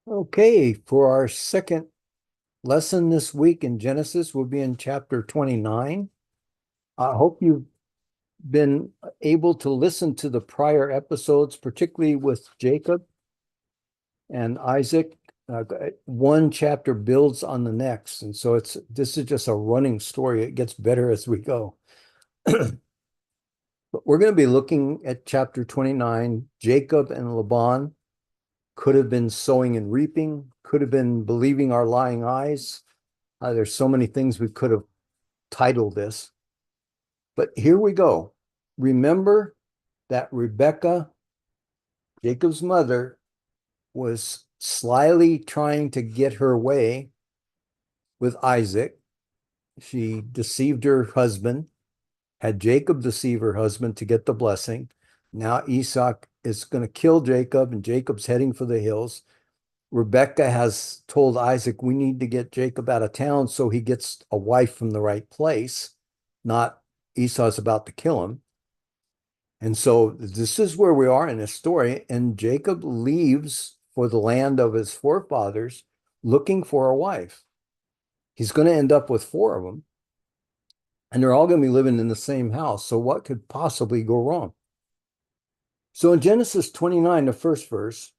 Okay, for our second lesson this week in Genesis, we'll be in chapter 29. I hope you've been able to listen to the prior episodes, particularly with Jacob and Isaac. One chapter builds on the next, and so this is just a running story. It gets better as we go. But we're going to be looking at chapter 29. Jacob and Laban could have been sowing and reaping, could have been believing our lying eyes. There's so many things we could have titled this, but here we go. Remember that Rebekah, Jacob's mother, was slyly trying to get her way with Isaac. She deceived her husband, had Jacob deceive her husband to get the blessing. Now Esau is going to kill Jacob, and Jacob's heading for the hills. Rebekah has told Isaac, we need to get Jacob out of town so he gets a wife from the right place, not Esau's about to kill him. And so this is where we are in this story. And Jacob leaves for the land of his forefathers looking for a wife. He's going to end up with four of them, and they're all going to be living in the same house. So what could possibly go wrong? So in Genesis 29, the first verse,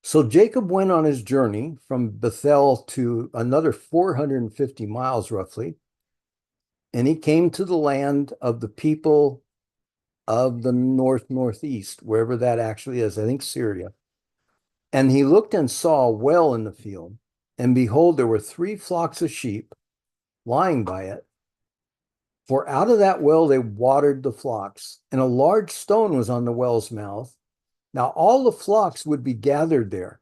so Jacob went on his journey from Bethel to another 450 miles roughly, and he came to the land of the people of the northeast, wherever that actually is, I think Syria. And he looked and saw a well in the field, and behold, there were three flocks of sheep lying by it. For out of that well they watered the flocks, and a large stone was on the well's mouth. Now all the flocks would be gathered there,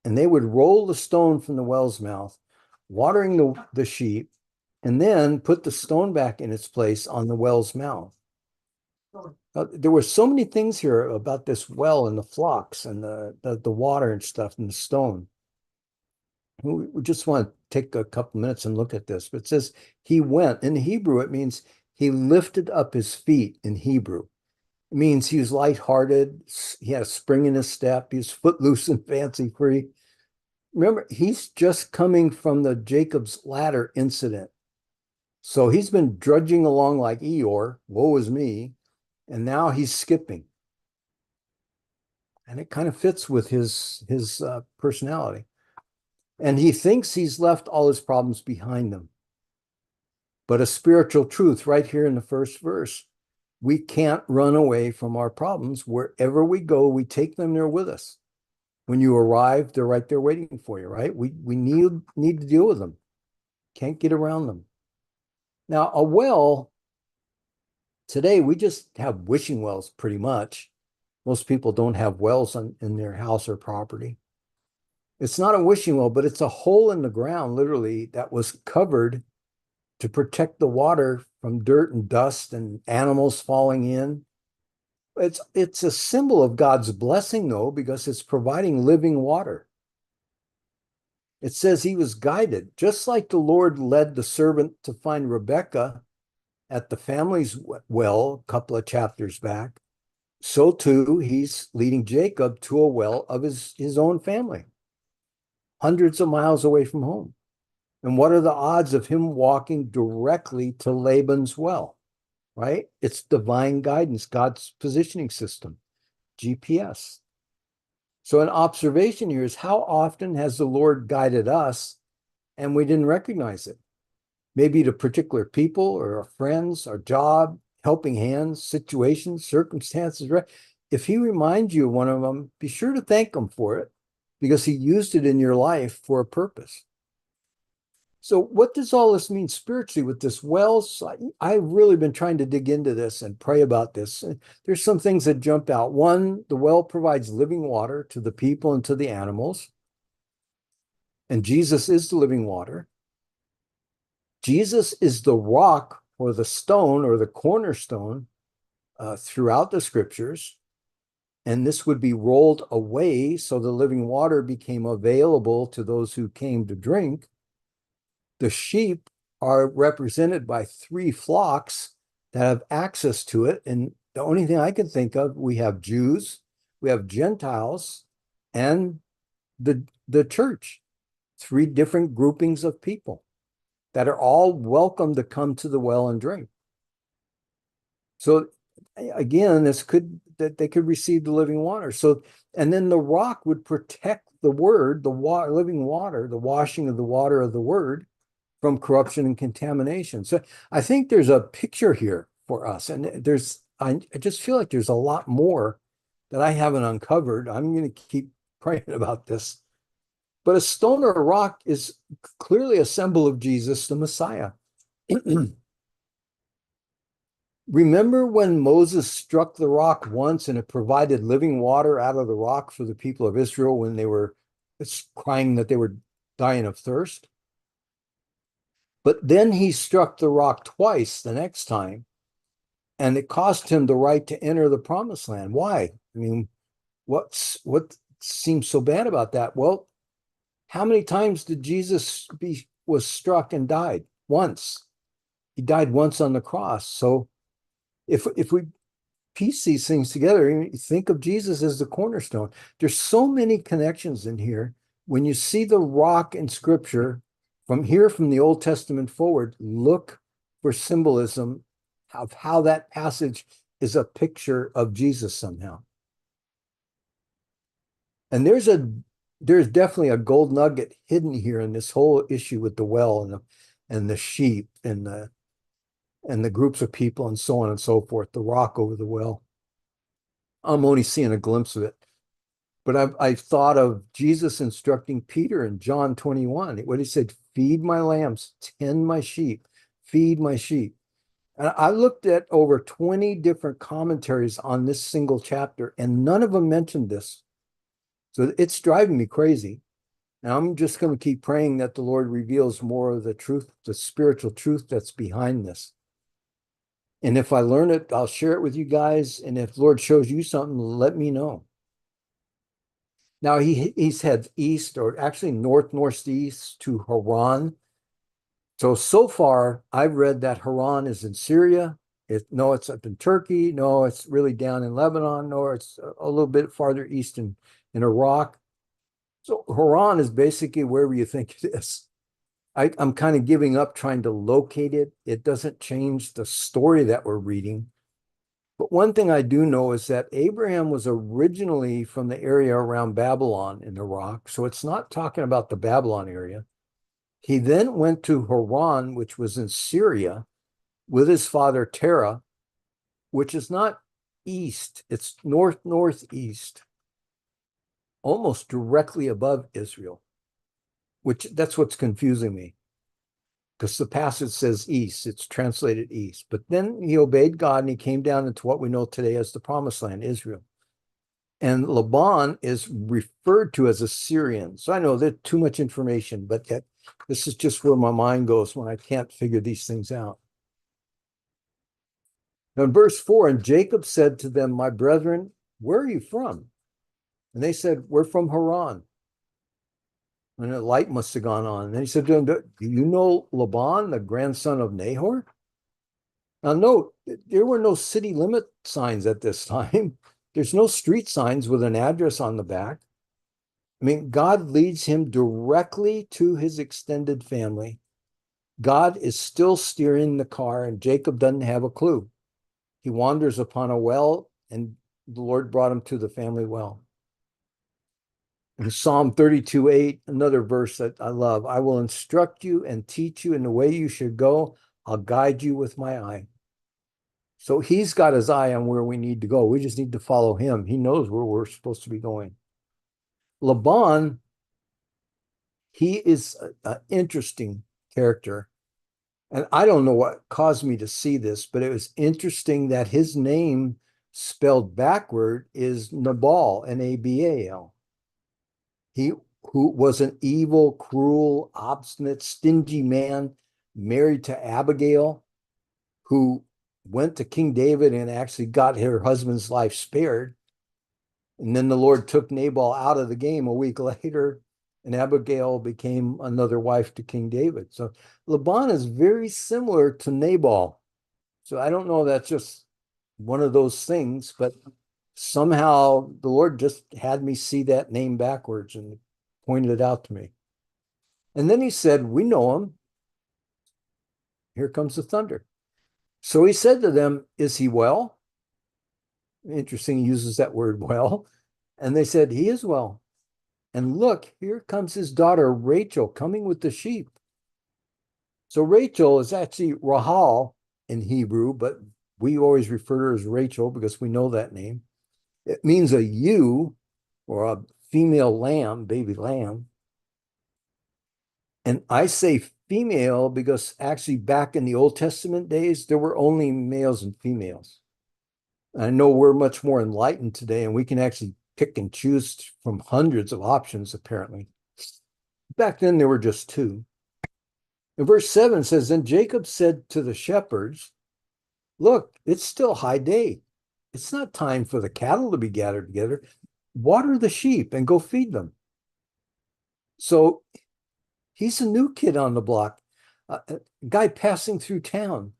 and they would roll the stone from the well's mouth, watering the sheep, and then put the stone back in its place on the well's mouth. There were so many things here about this well and the flocks and the water and stuff and the stone. We just want to take a couple minutes and look at this. But it says he went. In Hebrew, it means he lifted up his feet in Hebrew. It means he was lighthearted. He had a spring in his step. He was footloose and fancy free. Remember, he's just coming from the Jacob's ladder incident. So he's been drudging along like Eeyore, woe is me, and now he's skipping. And it kind of fits with his personality. And he thinks he's left all his problems behind him. But a spiritual truth right here in the first verse, we can't run away from our problems. Wherever we go, we take them there with us. When you arrive, they're right there waiting for you, right? We need to deal with them. Can't get around them. Now, a well, today we just have wishing wells pretty much. Most people don't have wells in their house or property. It's not a wishing well, but it's a hole in the ground, literally, that was covered to protect the water from dirt and dust and animals falling in. It's a symbol of God's blessing, though, because it's providing living water. It says he was guided, just like the Lord led the servant to find Rebekah at the family's well a couple of chapters back. So too, he's leading Jacob to a well of his own family, hundreds of miles away from home. And what are the odds of him walking directly to Laban's well, right? It's divine guidance, God's positioning system, GPS. So an observation here is how often has the Lord guided us and we didn't recognize it? Maybe to particular people or our friends, our job, helping hands, situations, circumstances. If he reminds you of one of them, be sure to thank him for it because he used it in your life for a purpose. So what does all this mean spiritually with this well? I've really been trying to dig into this and pray about this. There's some things that jump out. One, the well provides living water to the people and to the animals. And Jesus is the living water. Jesus is the rock or the stone or the cornerstone throughout the scriptures. And this would be rolled away so the living water became available to those who came to drink. The sheep are represented by three flocks that have access to it. And the only thing I can think of, we have Jews, we have Gentiles, and the church, three different groupings of people that are all welcome to come to the well and drink. So again, this could that they could receive the living water. So, and then the rock would protect the word, the water, living water, the washing of the water of the word from corruption and contamination. So I think there's a picture here for us. And I just feel like there's a lot more that I haven't uncovered. I'm going to keep praying about this. But a stone or a rock is clearly a symbol of Jesus, the Messiah. Remember when Moses struck the rock once and it provided living water out of the rock for the people of Israel when they were crying that they were dying of thirst? But then he struck the rock twice the next time, and it cost him the right to enter the promised land. Why? I mean, what seems so bad about that? Well, how many times did Jesus was struck and died? Once. He died once on the cross. So if we piece these things together, you think of Jesus as the cornerstone. There's so many connections in here. When you see the rock in scripture from the Old Testament forward, look for symbolism of how that passage is a picture of Jesus somehow. And there's definitely a gold nugget hidden here in this whole issue with the well and the sheep and the groups of people and so on and so forth, the rock over the well. I'm only seeing a glimpse of it. But I've thought of Jesus instructing Peter in John 21, what he said, feed my lambs, tend my sheep, feed my sheep. And I looked at over 20 different commentaries on this single chapter, and none of them mentioned this. So it's driving me crazy. And I'm just going to keep praying that the Lord reveals more of the truth, the spiritual truth that's behind this. And if I learn it, I'll share it with you guys. And if the Lord shows you something, let me know. Now he's heads east, or actually northeast to Haran. So far, I've read that Haran is in Syria. No, it's up in Turkey. No, it's really down in Lebanon. No, it's a little bit farther east in Iraq. So Haran is basically wherever you think it is. I'm kind of giving up trying to locate it. It doesn't change the story that we're reading. But one thing I do know is that Abraham was originally from the area around Babylon in Iraq. So it's not talking about the Babylon area. He then went to Haran, which was in Syria, with his father Terah, which is not east, it's northeast, almost directly above Israel, which that's what's confusing me. Because the passage says east, it's translated east. But then he obeyed God and he came down into what we know today as the promised land, Israel. And Laban is referred to as a Syrian. So I know there's too much information, but this is just where my mind goes when I can't figure these things out. Now in verse 4, and Jacob said to them, my brethren, where are you from? And they said, we're from Haran. And a light must have gone on. And then he said to them, do you know Laban, the grandson of Nahor? Now note, there were no city limit signs at this time. There's no street signs with an address on the back. I mean, God leads him directly to his extended family. God is still steering the car, and Jacob doesn't have a clue. He wanders upon a well, and the Lord brought him to the family well. In Psalm 32:8, another verse that I love, I will instruct you and teach you in the way you should go. I'll guide you with my eye. So he's got his eye on where we need to go. We just need to follow him. He knows where we're supposed to be going. Laban, he is an interesting character. And I don't know what caused me to see this, but it was interesting that his name spelled backward is Nabal, Nabal. He who was an evil, cruel, obstinate, stingy man married to Abigail, who went to King David and actually got her husband's life spared. And then the Lord took Nabal out of the game a week later, and Abigail became another wife to King David. So Laban is very similar to Nabal. So I don't know, that's just one of those things, but somehow the Lord just had me see that name backwards. And pointed it out to me. And then he said, we know him. Here comes the thunder. So he said to them, is he well? Interesting, he uses that word well. And they said, he is well. And look, here comes his daughter, Rachel, coming with the sheep. So Rachel is actually Rahal in Hebrew, but we always refer to her as Rachel because we know that name. It means a ewe or a female lamb, baby lamb. And I say female because actually back in the Old Testament days, there were only males and females. I know we're much more enlightened today, and we can actually pick and choose from hundreds of options, apparently. Back then, there were just two. And verse 7 says, then Jacob said to the shepherds, look, it's still high day. It's not time for the cattle to be gathered together. Water the sheep and go feed them. So he's a new kid on the block, a guy passing through town.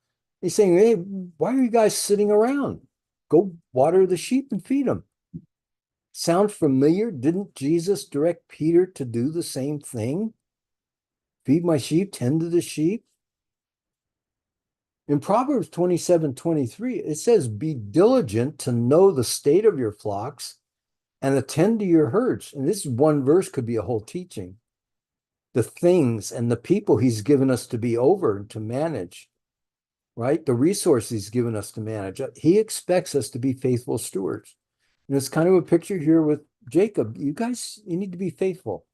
He's saying, hey, why are you guys sitting around? Go water the sheep and feed them. Sound familiar? Didn't Jesus direct Peter to do the same thing? Feed my sheep, tend to the sheep. In Proverbs 27:23, it says, be diligent to know the state of your flocks and attend to your herds. And this one verse could be a whole teaching. The things and the people he's given us to be over and to manage, right? The resources he's given us to manage. He expects us to be faithful stewards. And it's kind of a picture here with Jacob. You guys, you need to be faithful.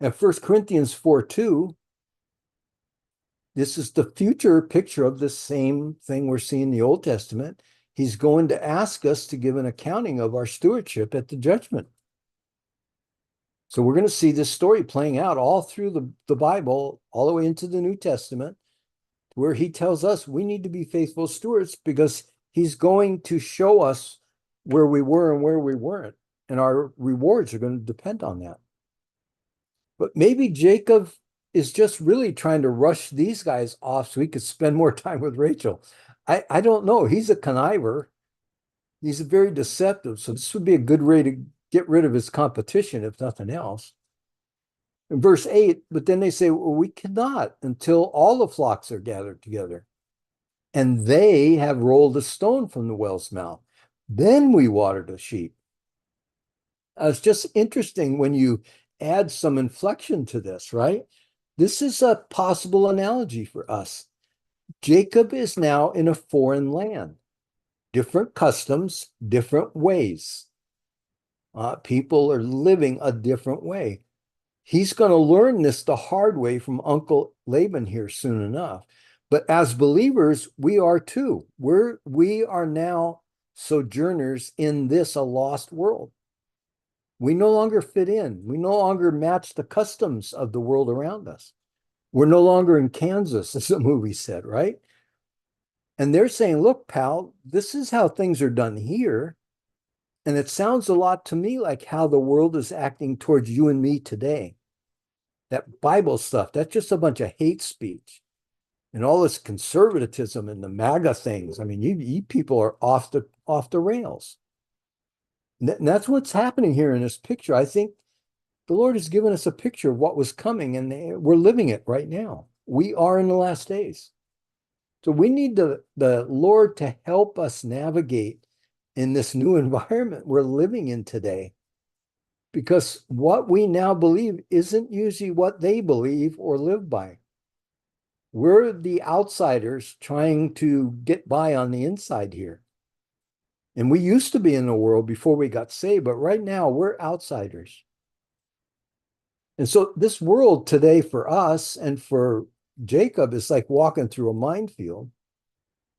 And 1 Corinthians 4:2, this is the future picture of the same thing we're seeing in the Old Testament. He's going to ask us to give an accounting of our stewardship at the judgment. So we're going to see this story playing out all through the Bible, all the way into the New Testament, where he tells us we need to be faithful stewards because he's going to show us where we were and where we weren't. And our rewards are going to depend on that. But maybe Jacob is just really trying to rush these guys off so he could spend more time with Rachel. I don't know. He's a conniver. He's very deceptive. So this would be a good way to get rid of his competition, if nothing else. In verse 8, but then they say, well, we cannot until all the flocks are gathered together. And they have rolled a stone from the well's mouth. Then we water the sheep. It's just interesting when you add some inflection to this, right? This is a possible analogy for us. Jacob is now in a foreign land, different customs, different ways. People are living a different way. He's going to learn this the hard way from Uncle Laban here soon enough. But as believers, we are too. We are now sojourners in this a lost world. We no longer fit in. We no longer match the customs of the world around us. We're no longer in Kansas, as the movie said, right? And they're saying, look, pal, this is how things are done here. And it sounds a lot to me like how the world is acting towards you and me today. That Bible stuff, that's just a bunch of hate speech. And all this conservatism and the MAGA things. I mean, you people are off the rails. And that's what's happening here in this picture. I think the Lord has given us a picture of what was coming, and we're living it right now. We are in the last days. So we need the Lord to help us navigate in this new environment we're living in today. Because what we now believe isn't usually what they believe or live by. We're the outsiders trying to get by on the inside here. And we used to be in the world before we got saved, but right now we're outsiders. And so this world today for us and for Jacob is like walking through a minefield.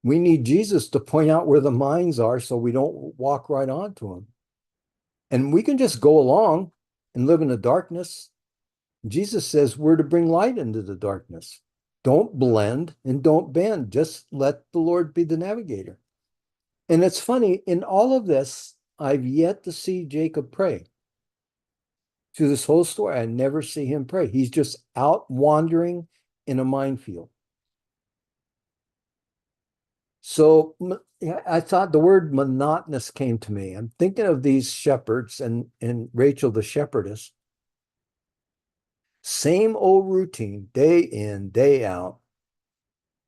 We need Jesus to point out where the mines are so we don't walk right onto them. And we can just go along and live in the darkness. Jesus says we're to bring light into the darkness. Don't blend and don't bend. Just let the Lord be the navigator. And it's funny, in all of this, I've yet to see Jacob pray. Through this whole story, I never see him pray. He's just out wandering in a minefield. So I thought the word monotonous came to me. I'm thinking of these shepherds and Rachel, the shepherdess. Same old routine, day in, day out,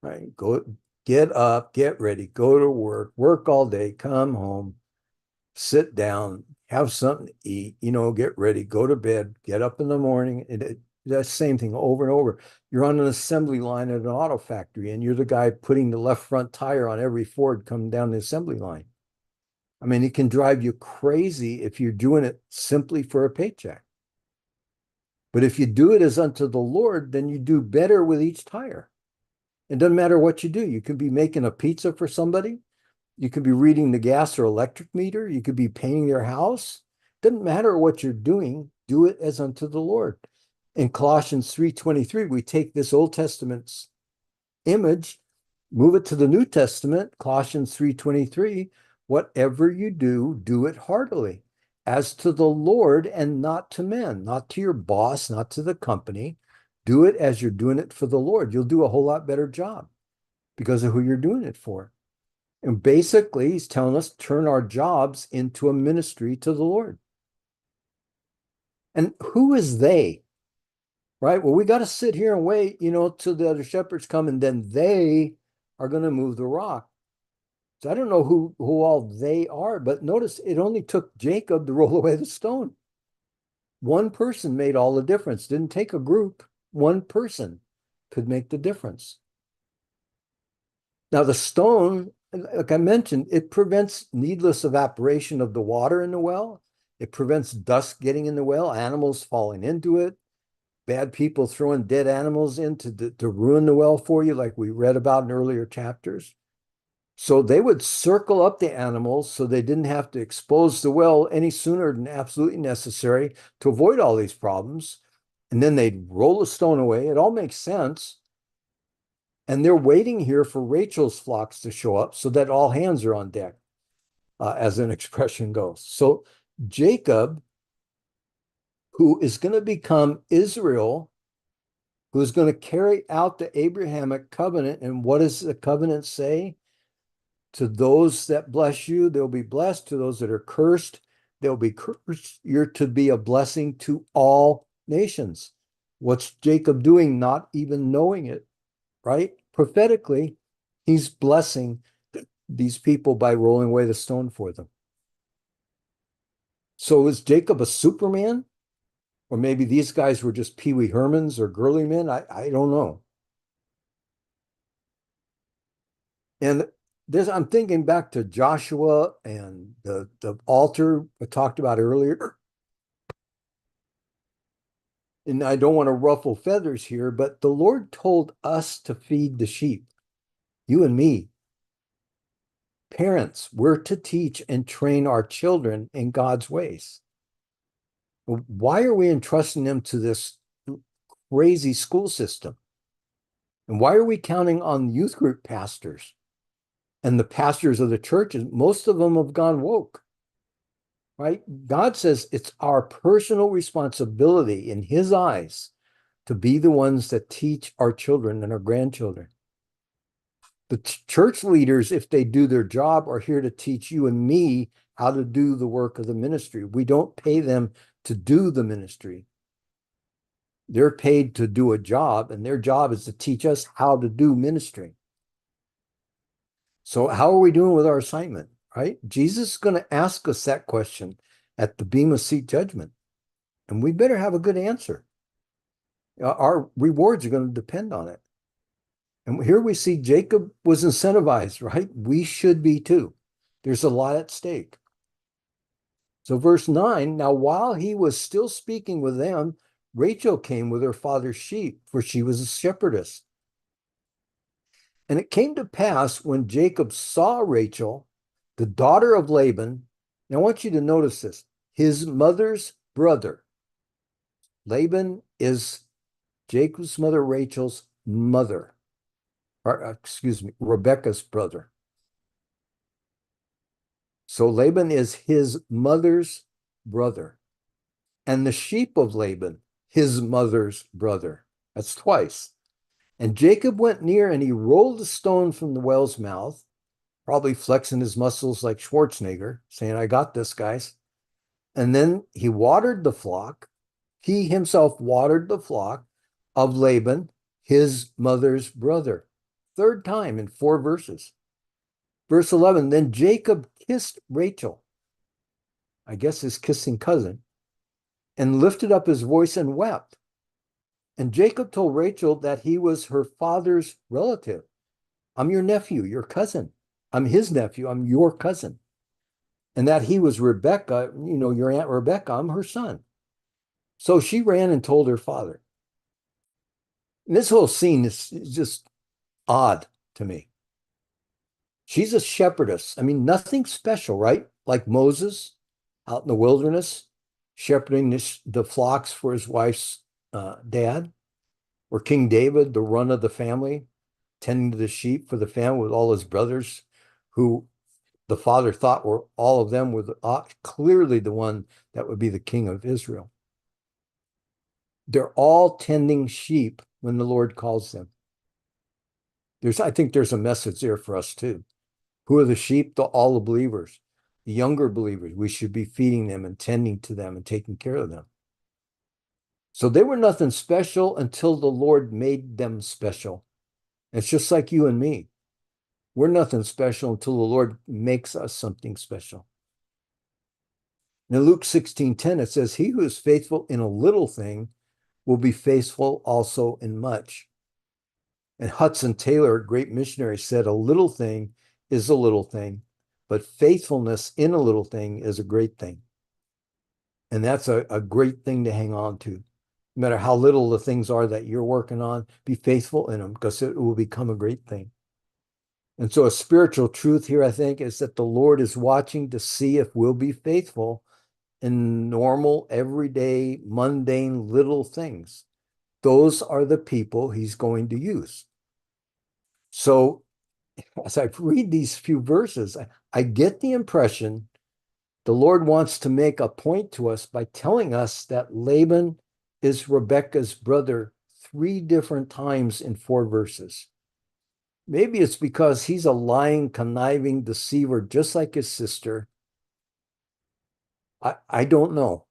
right? Go get up, get ready, go to work, work all day, come home, sit down, have something to eat, get ready, go to bed, get up in the morning. That same thing over and over. You're on an assembly line at an auto factory, and you're the guy putting the left front tire on every Ford coming down the assembly line. I mean, it can drive you crazy if you're doing it simply for a paycheck. But if you do it as unto the Lord, then you do better with each tire. It doesn't matter what you do. You can be making a pizza for somebody. You could be reading the gas or electric meter. You could be painting their house. Doesn't matter what you're doing. Do it as unto the Lord. In Colossians 3:23, we take this Old Testament's image, move it to the New Testament, Colossians 3:23, whatever you do, do it heartily, as to the Lord and not to men, not to your boss, not to the company. Do it as you're doing it for the Lord. You'll do a whole lot better job because of who you're doing it for. And basically, he's telling us turn our jobs into a ministry to the Lord. And who is they? Right? Well, we got to sit here and wait, till the other shepherds come, and then they are going to move the rock. So I don't know who all they are, but notice it only took Jacob to roll away the stone. One person made all the difference. Didn't take a group. One person could make the difference. Now, the stone, like I mentioned, it prevents needless evaporation of the water in the well. It prevents dust getting in the well, animals falling into it, bad people throwing dead animals in to ruin the well for you, like we read about in earlier chapters. So they would circle up the animals so they didn't have to expose the well any sooner than absolutely necessary to avoid all these problems. And then they'd roll the stone away. It all makes sense. And they're waiting here for Rachel's flocks to show up so that all hands are on deck, as an expression goes. So Jacob, who is going to become Israel, who is going to carry out the Abrahamic covenant. And what does the covenant say? To those that bless you, they'll be blessed. To those that are cursed, they'll be cursed. You're to be a blessing to all nations. What's Jacob doing? Not even knowing it, right? Prophetically, he's blessing these people by rolling away the stone for them. So is Jacob a Superman? Or maybe these guys were just Pee Wee Hermans or girly men? I don't know. And this, I'm thinking back to Joshua and the altar I talked about earlier. And I don't want to ruffle feathers here, but the Lord told us to feed the sheep, you and me. Parents, we're to teach and train our children in God's ways. Why are we entrusting them to this crazy school system? And why are we counting on youth group pastors and the pastors of the churches? Most of them have gone woke, right? God says it's our personal responsibility in his eyes to be the ones that teach our children and our grandchildren. The church leaders, if they do their job, are here to teach you and me how to do the work of the ministry. We don't pay them to do the ministry. They're paid to do a job, and their job is to teach us how to do ministry. So how are we doing with our assignment, right? Jesus is going to ask us that question at the Bema Seat judgment, and we better have a good answer. Our rewards are going to depend on it. And here we see Jacob was incentivized, right? We should be too. There's a lot at stake. So verse 9, now while he was still speaking with them, Rachel came with her father's sheep, for she was a shepherdess. And it came to pass when Jacob saw Rachel, the daughter of Laban. Now I want you to notice this, his mother's brother. Laban is Jacob's mother, Rachel's mother. Or, Rebecca's brother. So Laban is his mother's brother. And the sheep of Laban, his mother's brother. That's twice. And Jacob went near and he rolled a stone from the well's mouth, probably flexing his muscles like Schwarzenegger, saying, I got this, guys. And then he watered the flock. He himself watered the flock of Laban, his mother's brother. Third time in 4 verses. Verse 11, then Jacob kissed Rachel, I guess his kissing cousin, and lifted up his voice and wept. And Jacob told Rachel that he was her father's relative. I'm your nephew, your cousin. I'm his nephew, I'm your cousin. And that he was Rebecca, your Aunt Rebecca, I'm her son. So she ran and told her father. And this whole scene is just odd to me. She's a shepherdess. I mean, nothing special, right? Like Moses out in the wilderness, shepherding the flocks for his wife's dad, or King David, the run of the family, tending to the sheep for the family with all his brothers, who the father thought were all of them were clearly the one that would be the king of Israel. They're all tending sheep when the Lord calls them. I think there's a message there for us too. Who are the sheep? All the believers, the younger believers. We should be feeding them and tending to them and taking care of them. So they were nothing special until the Lord made them special. It's just like you and me. We're nothing special until the Lord makes us something special. In Luke 16:10, it says, he who is faithful in a little thing will be faithful also in much. And Hudson Taylor, a great missionary, said, a little thing is a little thing, but faithfulness in a little thing is a great thing. And that's a great thing to hang on to. No matter how little the things are that you're working on, be faithful in them because it will become a great thing. And so a spiritual truth here, I think, is that the Lord is watching to see if we'll be faithful in normal, everyday, mundane little things. Those are the people he's going to use. So as I read these few verses, I get the impression the Lord wants to make a point to us by telling us that Laban is Rebekah's brother 3 different times in 4 verses. Maybe it's because he's a lying, conniving deceiver, just like his sister. I don't know.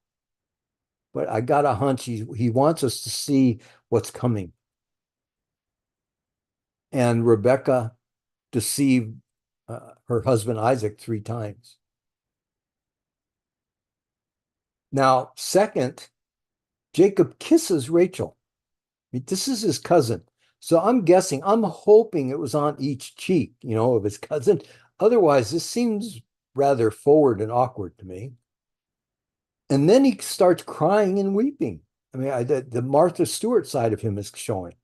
But I got a hunch he wants us to see what's coming. And Rebekah deceived her husband Isaac 3 times. Now, second, Jacob kisses Rachel. I mean, this is his cousin. So I'm hoping it was on each cheek, of his cousin. Otherwise, this seems rather forward and awkward to me. And then he starts crying and weeping. I mean, the Martha Stewart side of him is showing.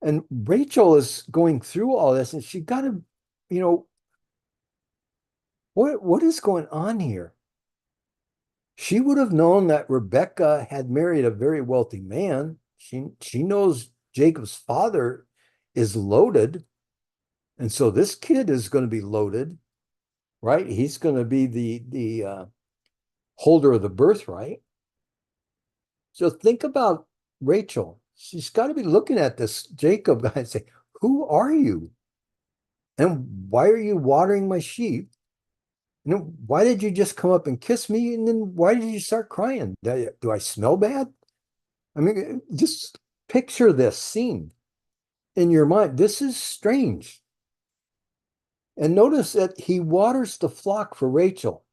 And Rachel is going through all this, and she got to, what is going on here? She would have known that Rebecca had married a very wealthy man. She knows Jacob's father is loaded. And so this kid is going to be loaded, right? He's going to be the holder of the birthright. So think about Rachel. She's got to be looking at this Jacob guy and say, who are you? And why are you watering my sheep? Why did you just come up and kiss me? And then why did you start crying? Do I smell bad? I mean, just picture this scene in your mind. This is strange. And notice that he waters the flock for Rachel.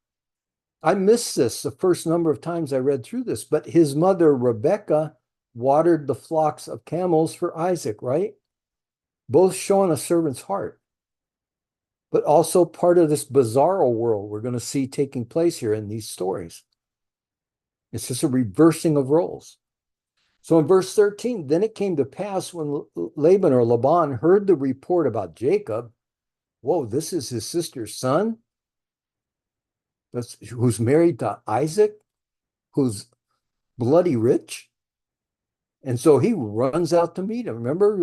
I missed this the first number of times I read through this, but his mother, Rebecca, watered the flocks of camels for Isaac, right? Both showing a servant's heart, but also part of this bizarro world we're going to see taking place here in these stories. It's just a reversing of roles. So in verse 13, then it came to pass when Laban or Laban heard the report about Jacob, whoa, this is his sister's son, who's married to Isaac, who's bloody rich. And so he runs out to meet him, remember?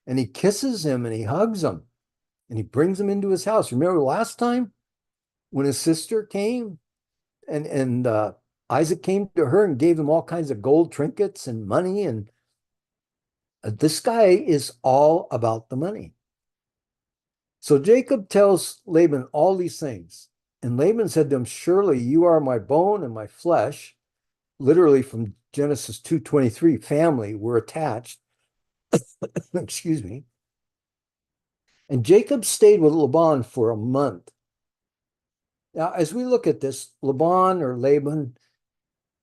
And he kisses him and he hugs him and he brings him into his house. Remember last time when his sister came and Isaac came to her and gave him all kinds of gold trinkets and money. And this guy is all about the money. So Jacob tells Laban all these things. And Laban said to him, surely you are my bone and my flesh. literally from Genesis 2:23, family were attached. Excuse me. And Jacob stayed with Laban for a month. Now, as we look at this, Laban or Laban,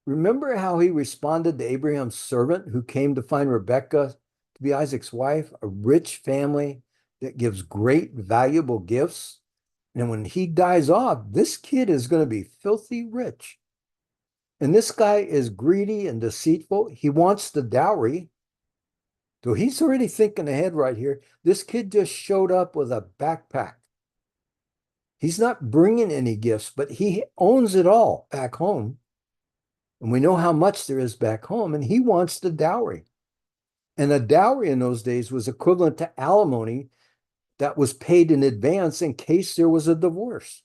remember how he responded to Abraham's servant who came to find Rebekah to be Isaac's wife, a rich family that gives great, valuable gifts. And when he dies off, this kid is going to be filthy rich. And this guy is greedy and deceitful. He wants the dowry. So he's already thinking ahead right here. This kid just showed up with a backpack. He's not bringing any gifts, but he owns it all back home. And we know how much there is back home, and he wants the dowry. And a dowry in those days was equivalent to alimony that was paid in advance in case there was a divorce.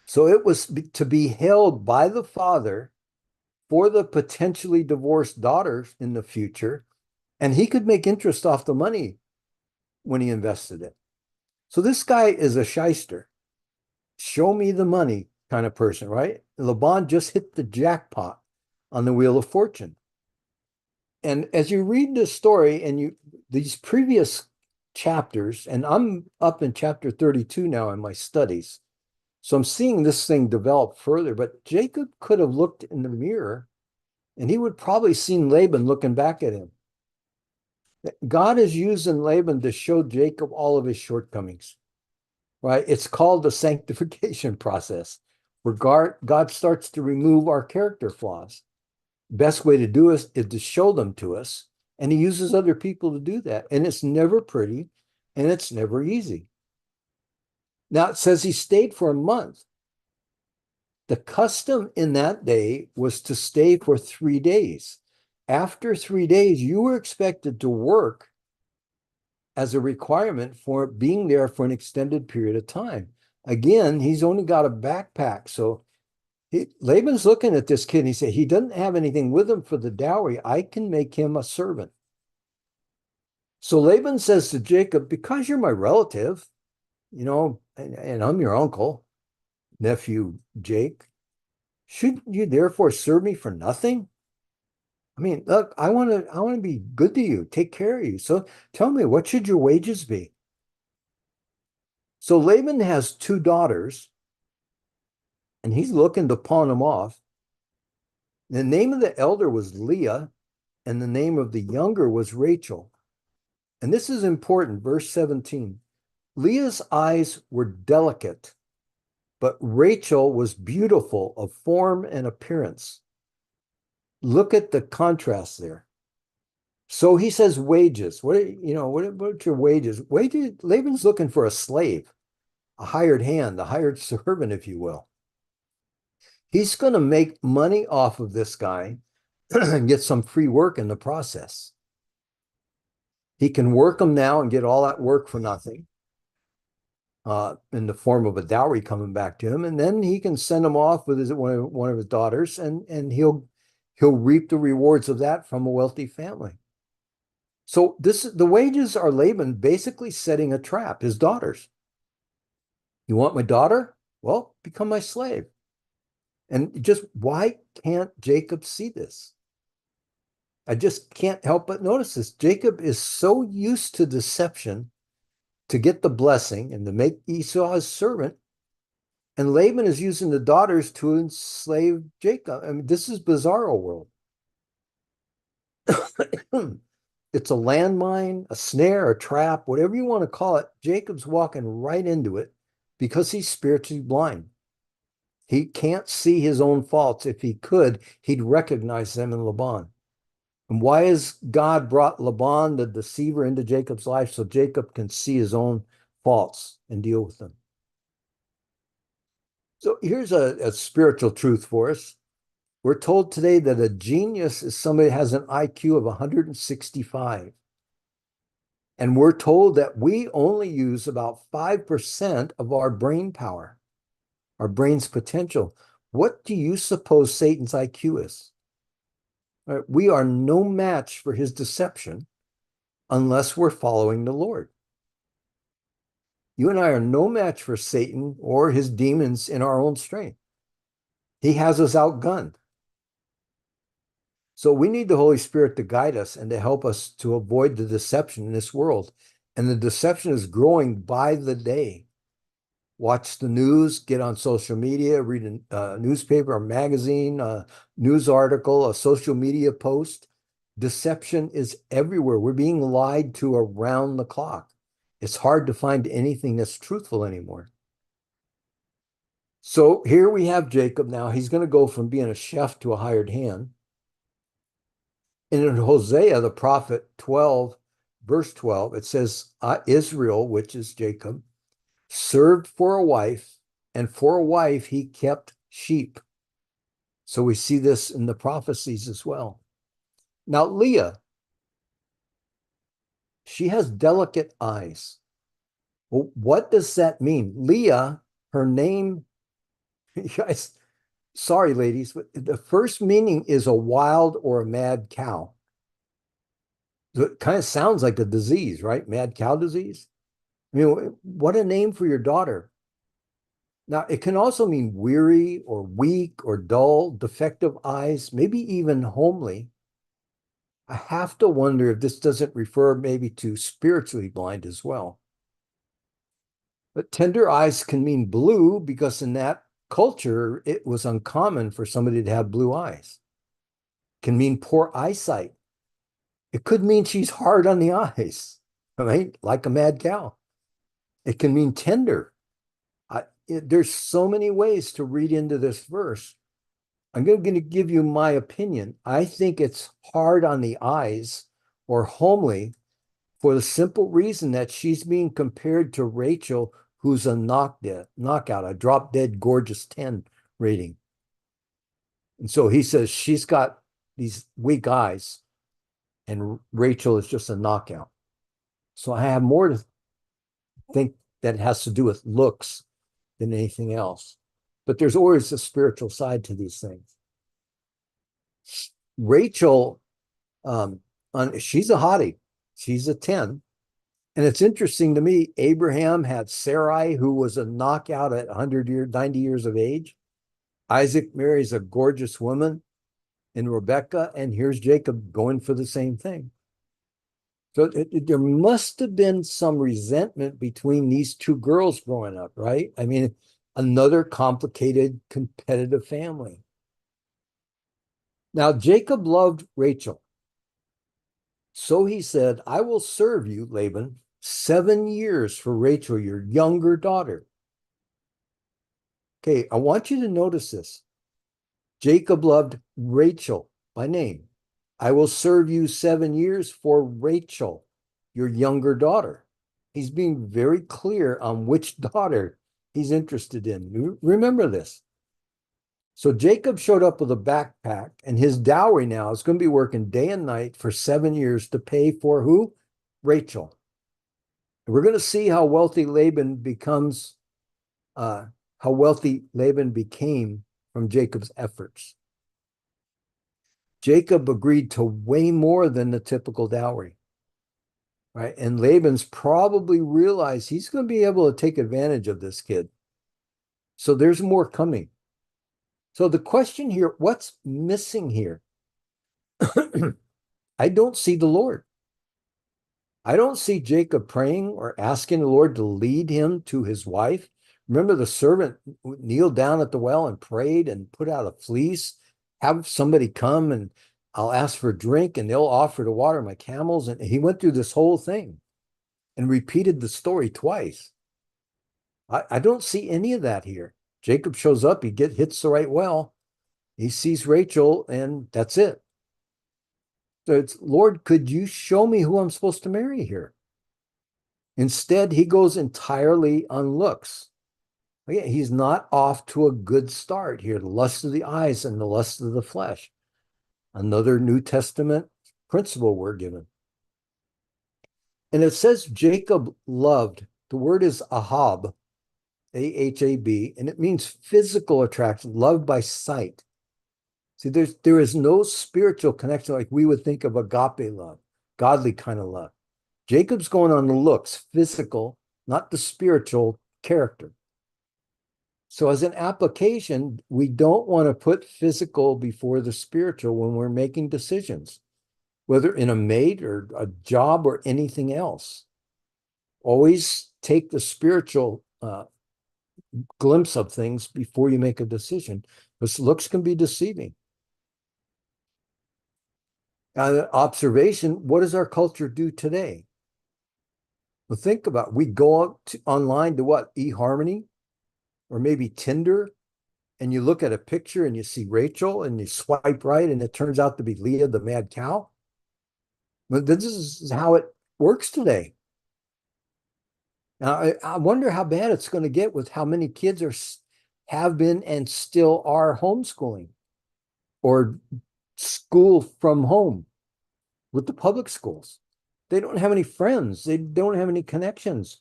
So it was to be held by the father for the potentially divorced daughter in the future, and he could make interest off the money when he invested it. So this guy is a shyster. Show me the money kind of person, right? Laban just hit the jackpot on the Wheel of Fortune. And as you read this story and these previous chapters, and I'm up in chapter 32 now in my studies, so I'm seeing this thing develop further, but Jacob could have looked in the mirror and he would probably seen Laban looking back at him. God is using Laban to show Jacob all of his shortcomings, right? It's called the sanctification process, where God starts to remove our character flaws. Best way to do it is to show them to us, and he uses other people to do that. And it's never pretty, and it's never easy. Now, it says he stayed for a month. The custom in that day was to stay for 3 days. After 3 days, you were expected to work as a requirement for being there for an extended period of time. Again, he's only got a backpack. So Laban's looking at this kid and he said, he doesn't have anything with him for the dowry. I can make him a servant. So Laban says to Jacob, because you're my relative, and I'm your uncle, nephew Jake, shouldn't you therefore serve me for nothing? I mean, look, I want to be good to you, take care of you. So tell me, what should your wages be? So Laban has 2 daughters, and he's looking to pawn them off. The name of the elder was Leah, and the name of the younger was Rachel. And this is important, verse 17. Leah's eyes were delicate, but Rachel was beautiful of form and appearance. Look at the contrast there. So he says wages. What are your wages? Wages. Laban's looking for a slave, a hired hand, a hired servant, if you will. He's going to make money off of this guy and get some free work in the process. He can work him now and get all that work for nothing, in the form of a dowry coming back to him, and then he can send him off with one of his daughters, and he'll reap the rewards of that from a wealthy family. So the wages are Laban basically setting a trap, his daughters. You want my daughter? Well, become my slave. And just why can't Jacob see this? I just can't help but notice this. Jacob is so used to deception to get the blessing and to make Esau his servant. And Laban is using the daughters to enslave Jacob. I mean, this is bizarro world. It's a landmine, a snare, a trap, whatever you want to call it. Jacob's walking right into it because he's spiritually blind. He can't see his own faults. If he could, he'd recognize them in Laban. And why has God brought Laban, the deceiver, into Jacob's life? So Jacob can see his own faults and deal with them. So here's a spiritual truth for us. We're told today that a genius is somebody who has an IQ of 165. And we're told that we only use about 5% of our brain power, our brain's potential. What do you suppose Satan's IQ is? Right, we are no match for his deception unless we're following the Lord. You and I are no match for Satan or his demons in our own strength. He has us outgunned. So we need the Holy Spirit to guide us and to help us to avoid the deception in this world. And the deception is growing by the day. Watch the news, get on social media, read a newspaper, a magazine, a news article, a social media post. Deception is everywhere. We're being lied to around the clock. It's hard to find anything that's truthful anymore. So here we have Jacob now. He's going to go from being a chef to a hired hand. And in Hosea, the prophet 12, verse 12, it says, Israel, which is Jacob, served for a wife, and for a wife he kept sheep. So we see this in the prophecies as well. Now, Leah, she has delicate eyes. Well, what does that mean? Leah, her name, guys, sorry, ladies, but the first meaning is a wild or a mad cow. It kind of sounds like a disease, right? Mad cow disease. I mean, what a name for your daughter. Now, it can also mean weary or weak or dull, defective eyes, maybe even homely. I have to wonder if this doesn't refer maybe to spiritually blind as well. But tender eyes can mean blue because in that culture, it was uncommon for somebody to have blue eyes. It can mean poor eyesight. It could mean she's hard on the eyes, right? Like a mad cow. It can mean tender. There's so many ways to read into this verse. I'm going to give you my opinion. I think it's hard on the eyes or homely for the simple reason that she's being compared to Rachel, who's a knockout, a drop dead gorgeous 10 rating. And so he says she's got these weak eyes and Rachel is just a knockout. So I have more to think that has to do with looks than anything else. But there's always a spiritual side to these things. Rachel, she's a hottie. She's a 10. And it's interesting to me, Abraham had Sarai, who was a knockout at 90 years of age. Isaac marries a gorgeous woman in Rebecca, and here's Jacob going for the same thing. So there must have been some resentment between these two girls growing up, right? I mean, another complicated, competitive family. Now, Jacob loved Rachel. So he said, I will serve you, Laban, 7 years for Rachel, your younger daughter. Okay, I want you to notice this. Jacob loved Rachel by name. I will serve you 7 years for Rachel, your younger daughter. He's being very clear on which daughter he's interested in. Remember this. So Jacob showed up with a backpack, and his dowry now is going to be working day and night for 7 years to pay for who? Rachel. And we're going to see how wealthy Laban becomes, how wealthy Laban became from Jacob's efforts. Jacob agreed to way more than the typical dowry, right? And Laban's probably realized he's going to be able to take advantage of this kid. So there's more coming. So the question here, what's missing here? I don't see the Lord. I don't see Jacob praying or asking the Lord to lead him to his wife. Remember, the servant kneeled down at the well and prayed and put out a fleece. Have somebody come and I'll ask for a drink and they'll offer to water my camels. And he went through this whole thing and repeated the story twice. I don't see any of that here. Jacob shows up, hits the right well. He sees Rachel and that's it. So it's, Lord, could you show me who I'm supposed to marry here? Instead, he goes entirely on looks. Again, he's not off to a good start here. The lust of the eyes and the lust of the flesh. Another New Testament principle we're given. And it says Jacob loved. The word is ahab, A-H-A-B, and it means physical attraction, love by sight. See, there is no spiritual connection like we would think of agape love, godly kind of love. Jacob's going on the looks, physical, not the spiritual character. So as an application, we don't want to put physical before the spiritual when we're making decisions, whether in a mate or a job or anything else. Always take the spiritual glimpse of things before you make a decision, because looks can be deceiving. Observation, what does our culture do today? Well, think about it. We go out online to what? eHarmony or maybe Tinder, and you look at a picture and you see Rachel and you swipe right and it turns out to be Leah, the mad cow. But this is how it works today. Now, I wonder how bad it's going to get with how many kids have been and still are homeschooling or school from home with the public schools. They don't have any friends. They don't have any connections.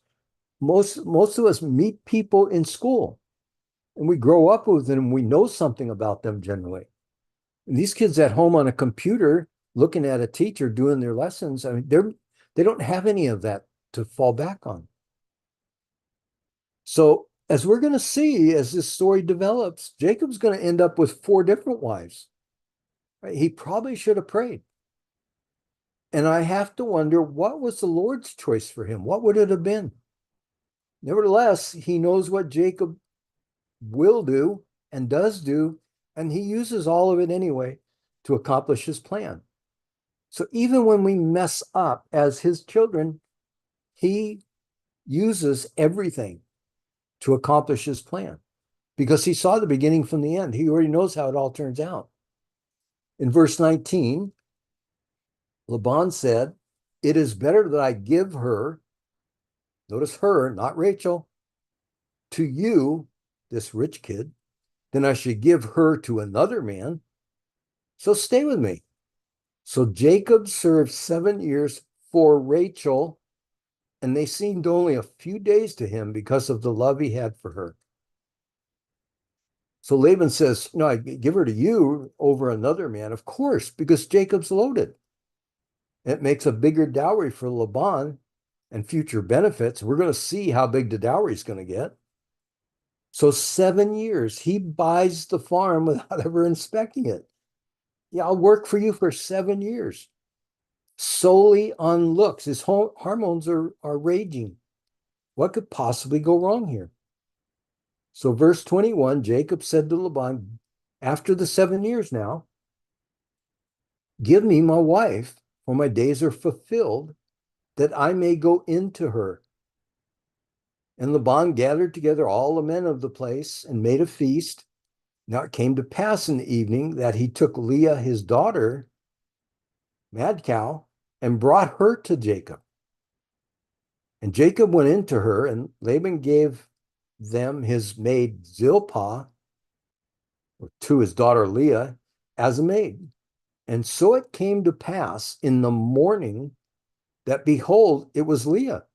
Most of us meet people in school and we grow up with them. We know something about them generally. And these kids at home on a computer looking at a teacher doing their lessons, I mean, they don't have any of that to fall back on. So as we're going to see, as this story develops, Jacob's going to end up with 4 different wives. Right? He probably should have prayed. And I have to wonder, what was the Lord's choice for him? What would it have been? Nevertheless, he knows what Jacob will do and does do, and he uses all of it anyway to accomplish his plan. So even when we mess up as his children, he uses everything to accomplish his plan because he saw the beginning from the end. He already knows how it all turns out. In verse 19, Laban said, "It is better that I give her," notice her, not Rachel, "to you, this rich kid, than I should give her to another man. So stay with me." So Jacob served 7 years for Rachel, and they seemed only a few days to him because of the love he had for her. So Laban says, "No, I give her to you over another man." Of course, because Jacob's loaded. It makes a bigger dowry for Laban and future benefits. We're going to see how big the dowry is going to get. So 7 years, he buys the farm without ever inspecting it. Yeah, I'll work for you for 7 years, solely on looks. His hormones are raging. What could possibly go wrong here? So verse 21, Jacob said to Laban, after the 7 years now, "Give me my wife, for my days are fulfilled, that I may go into her." And Laban gathered together all the men of the place and made a feast. Now it came to pass in the evening that he took Leah, his daughter, mad cow, and brought her to Jacob. And Jacob went into her, and Laban gave them his maid Zilpah, or to his daughter Leah, as a maid. And so it came to pass in the morning that, behold, it was Leah.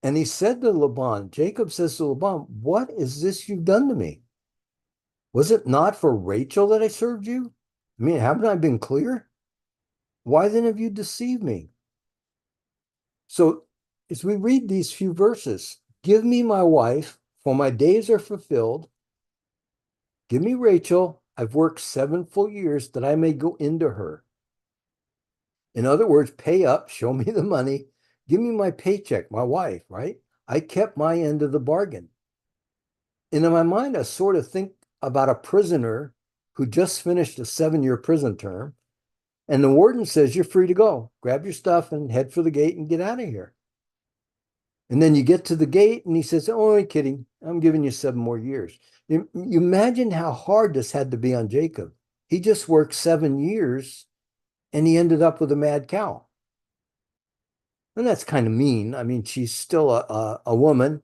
And he said to Laban, Jacob says to Laban, "What is this you've done to me? Was it not for Rachel that I served you? I mean, haven't I been clear? Why then have you deceived me?" So as we read these few verses, give me my wife, for my days are fulfilled. Give me Rachel. I've worked 7 full years that I may go into her. In other words, pay up, show me the money, give me my paycheck, my wife, right? I kept my end of the bargain. And in my mind, I sort of think about a prisoner who just finished a 7-year prison term. And the warden says, "You're free to go. Grab your stuff and head for the gate and get out of here." And then you get to the gate and he says, "Oh, I'm kidding. I'm giving you 7 more years." You imagine how hard this had to be on Jacob. He just worked 7 years and he ended up with a mad cow. And that's kind of mean. I mean, she's still a woman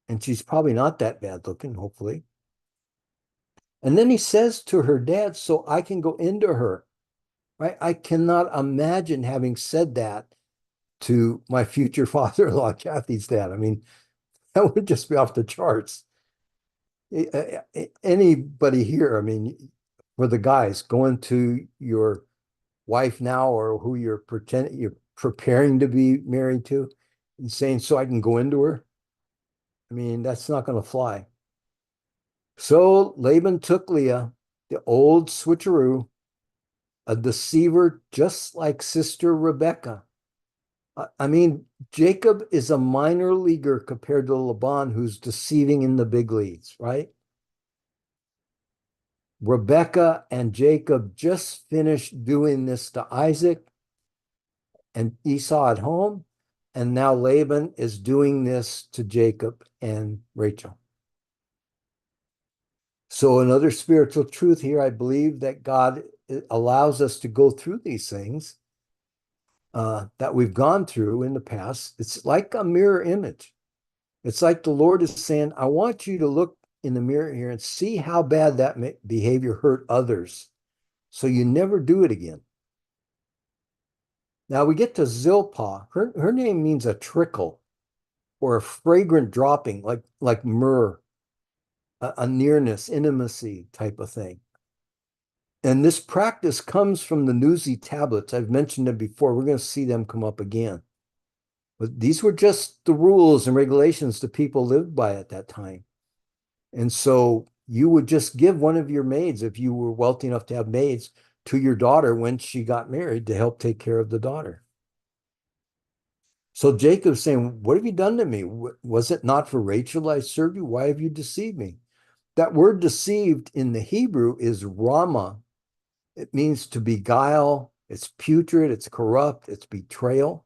and she's probably not that bad looking, hopefully. And then he says to her dad, "So I can go into her." Right? I cannot imagine having said that to my future father-in-law, Kathy's dad. I mean, that would just be off the charts. Anybody here, I mean, for the guys going to your wife now or who you're preparing to be married to and saying, "So I can go into her." I mean, that's not going to fly. So Laban took Leah, the old switcheroo, a deceiver just like sister Rebecca. I mean, Jacob is a minor leaguer compared to Laban, who's deceiving in the big leagues, right? Rebecca and Jacob just finished doing this to Isaac and Esau at home. And now Laban is doing this to Jacob and Rachel. So, another spiritual truth here, I believe that God allows us to go through these things that we've gone through in the past. It's like a mirror image. It's like the Lord is saying, I want you to look in the mirror here and see how bad that behavior hurt others so you never do it again. Now we get to Zilpah. Her name means a trickle or a fragrant dropping, like myrrh, a nearness, intimacy type of thing. And this practice comes from the Nuzi tablets. I've mentioned them before. We're going to see them come up again. But these were just the rules and regulations the people lived by at that time. And so you would just give one of your maids, if you were wealthy enough to have maids, to your daughter when she got married to help take care of the daughter. So Jacob's saying, what have you done to me? Was it not for Rachel I served you? Why have you deceived me? That word deceived in the Hebrew is rama. It means to beguile. It's putrid. It's corrupt. It's betrayal.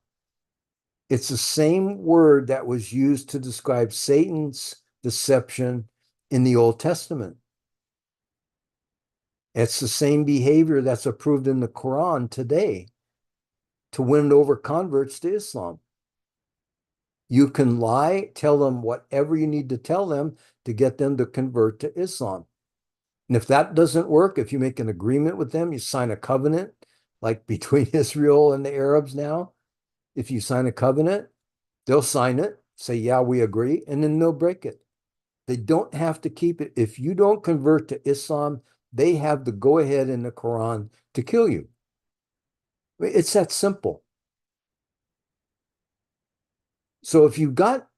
It's the same word that was used to describe Satan's deception in the Old Testament. It's the same behavior that's approved in the Quran today to win over converts to Islam. You can lie, tell them whatever you need to tell them to get them to convert to Islam. And if that doesn't work, if you make an agreement with them, you sign a covenant, like between Israel and the Arabs now. If you sign a covenant, they'll sign it, say, yeah, we agree, and then they'll break it. They don't have to keep it. If you don't convert to Islam, they have the go ahead in the Quran to kill you. It's that simple. So if you've got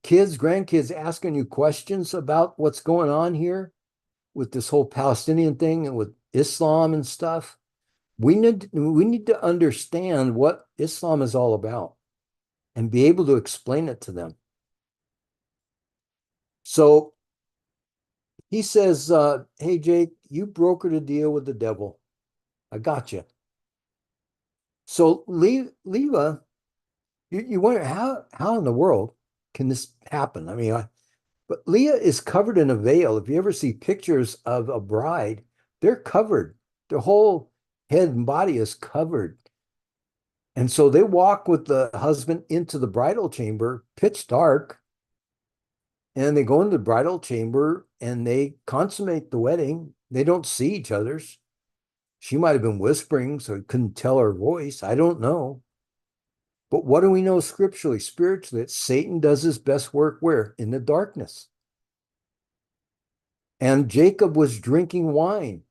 kids, grandkids asking you questions about what's going on here with this whole Palestinian thing and with Islam and stuff, we need to understand what Islam is all about and be able to explain it to them. So he says, hey, Jake, you brokered a deal with the devil. I got you. So Leah, you wonder how in the world can this happen? I mean, but Leah is covered in a veil. If you ever see pictures of a bride, they're covered. Their whole head and body is covered. And so they walk with the husband into the bridal chamber, pitch dark, and they go into the bridal chamber and they consummate the wedding. They don't see each other's. She might have been whispering, so he couldn't tell her voice. I don't know. But what do we know scripturally, spiritually? That Satan does his best work where? In the darkness. And Jacob was drinking wine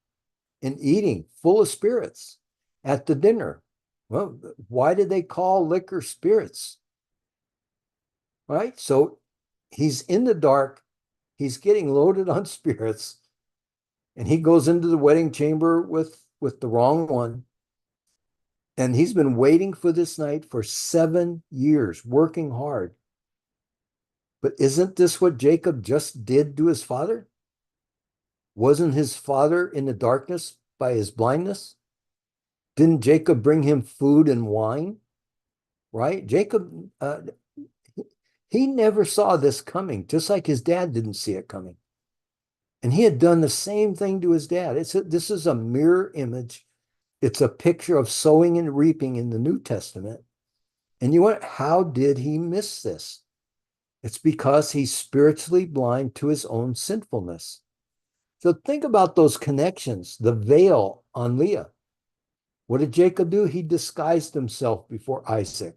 and eating full of spirits at the dinner. Well, why did they call liquor spirits? Right? So he's in the dark, he's getting loaded on spirits, and he goes into the wedding chamber with the wrong one. And he's been waiting for this night for 7 years, working hard. But isn't this what Jacob just did to his father? Wasn't his father in the darkness by his blindness? Didn't Jacob bring him food and wine? Right? Jacob, he never saw this coming, just like his dad didn't see it coming. And he had done the same thing to his dad. This is a mirror image. It's a picture of sowing and reaping in the New Testament. And you wonder, how did he miss this? It's because he's spiritually blind to his own sinfulness. So think about those connections, the veil on Leah. What did Jacob do? He disguised himself before Isaac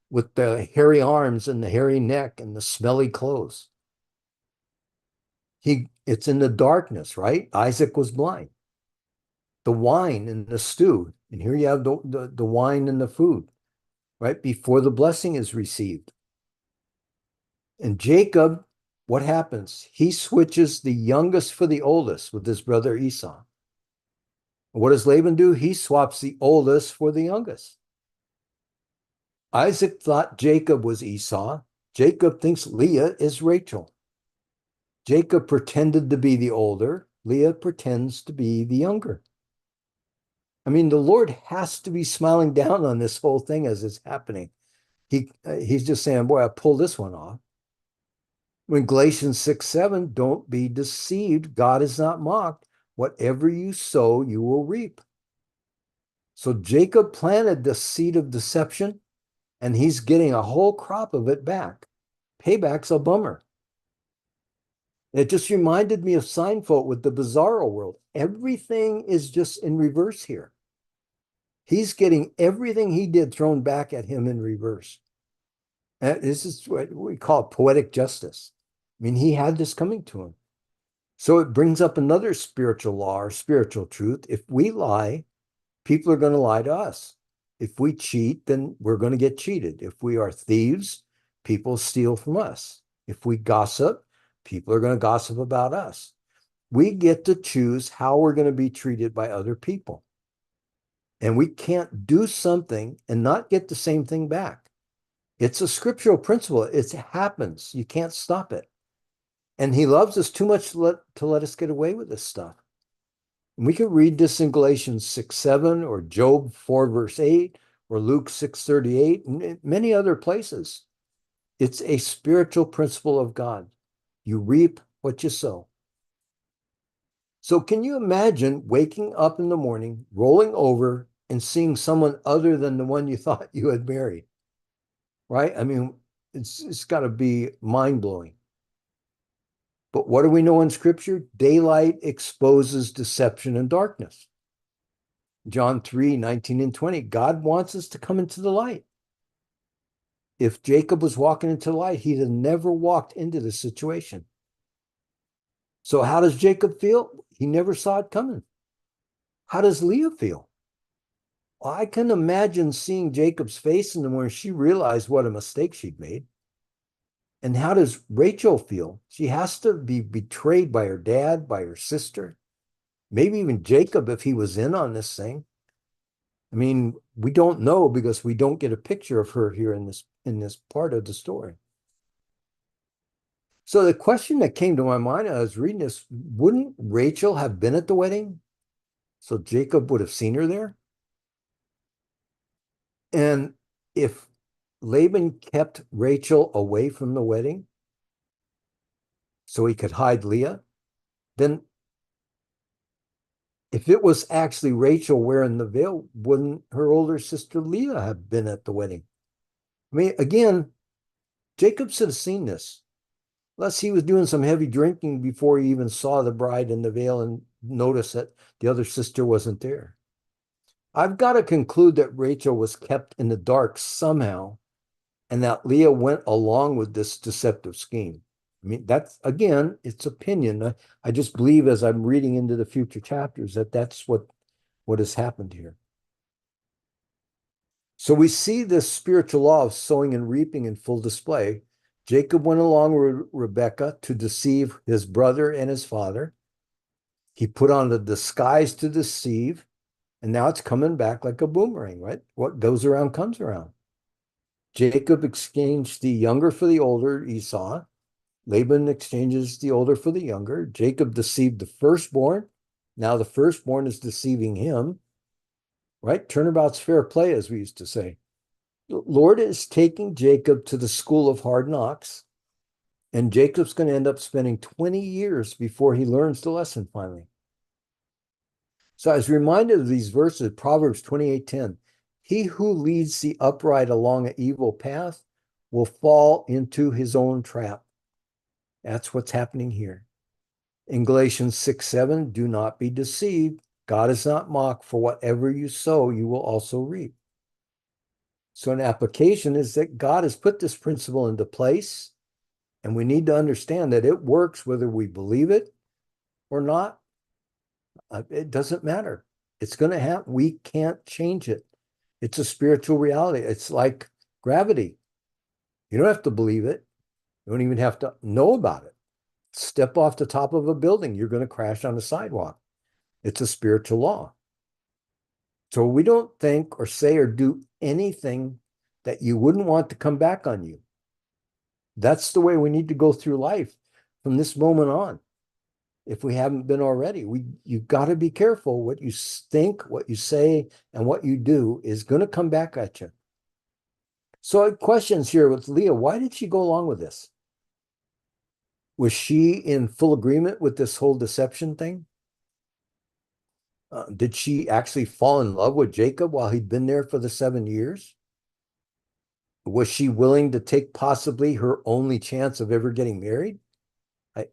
with the hairy arms and the hairy neck and the smelly clothes. It's in the darkness, right? Isaac was blind. The wine and the stew, and here you have the wine and the food, right? Before the blessing is received. And Jacob what happens? He switches the youngest for the oldest with his brother Esau. What does Laban do? He swaps the oldest for the youngest. Isaac thought Jacob was Esau. Jacob thinks Leah is Rachel. Jacob pretended to be the older. Leah pretends to be the younger. I mean, the Lord has to be smiling down on this whole thing as it's happening. He's just saying, boy, I pulled this one off. When Galatians 6:7, don't be deceived. God is not mocked. Whatever you sow, you will reap. So Jacob planted the seed of deception, and he's getting a whole crop of it back. Payback's a bummer. It just reminded me of Seinfeld with the bizarro world. Everything is just in reverse here. He's getting everything he did thrown back at him in reverse. And this is what we call poetic justice. I mean, he had this coming to him. So it brings up another spiritual law or spiritual truth. If we lie, people are going to lie to us. If we cheat, then we're going to get cheated. If we are thieves, people steal from us. If we gossip, people are going to gossip about us. We get to choose how we're going to be treated by other people. And we can't do something and not get the same thing back. It's a scriptural principle. It happens. You can't stop it. And he loves us too much to let us get away with this stuff. And we can read this in Galatians 6:7 or Job 4:8 or Luke 6:38 and many other places. It's a spiritual principle of God. You reap what you sow. So can you imagine waking up in the morning, rolling over, and seeing someone other than the one you thought you had married? Right? I mean, it's got to be mind-blowing. But what do we know in Scripture? Daylight exposes deception and darkness. John 3:19 and 20. God wants us to come into the light. If Jacob was walking into the light, he'd have never walked into this situation. So how does Jacob feel? He never saw it coming. How does Leah feel? Well, I can imagine seeing Jacob's face in the morning. She realized what a mistake she'd made. And how does Rachel feel? She has to be betrayed by her dad, by her sister, maybe even Jacob if he was in on this thing. I mean, we don't know because we don't get a picture of her here in this part of the story. So the question that came to my mind as I was reading this, wouldn't Rachel have been at the wedding? So Jacob would have seen her there? And if Laban kept Rachel away from the wedding so he could hide Leah, then if it was actually Rachel wearing the veil, wouldn't her older sister Leah have been at the wedding? I mean, again, Jacob should have seen this, unless he was doing some heavy drinking before he even saw the bride in the veil and noticed that the other sister wasn't there. I've got to conclude that Rachel was kept in the dark somehow and that Leah went along with this deceptive scheme. I mean, that's, again, it's opinion. I just believe as I'm reading into the future chapters that that's what has happened here. So we see this spiritual law of sowing and reaping in full display. Jacob went along with Rebekah to deceive his brother and his father. He put on a disguise to deceive, and now it's coming back like a boomerang, right? What goes around comes around. Jacob exchanged the younger for the older, Esau. Laban exchanges the older for the younger. Jacob deceived the firstborn. Now the firstborn is deceiving him, right? Turnabout's fair play, as we used to say. The Lord is taking Jacob to the school of hard knocks, and Jacob's going to end up spending 20 years before he learns the lesson finally. So I was reminded of these verses, Proverbs 28:10. He who leads the upright along an evil path will fall into his own trap. That's what's happening here. In Galatians 6:7, do not be deceived. God is not mocked, for whatever you sow, you will also reap. So an application is that God has put this principle into place, and we need to understand that it works whether we believe it or not. It doesn't matter. It's going to happen. We can't change it. It's a spiritual reality. It's like gravity. You don't have to believe it. You don't even have to know about it. Step off the top of a building, you're going to crash on the sidewalk. It's a spiritual law. So we don't think or say or do anything that you wouldn't want to come back on you. That's the way we need to go through life from this moment on. If we haven't been already, you've got to be careful. What you think, what you say, and what you do is going to come back at you. So questions here with Leah. Why did she go along with this? Was she in full agreement with this whole deception thing? Did she actually fall in love with Jacob while he'd been there for the 7 years? Was she willing to take possibly her only chance of ever getting married?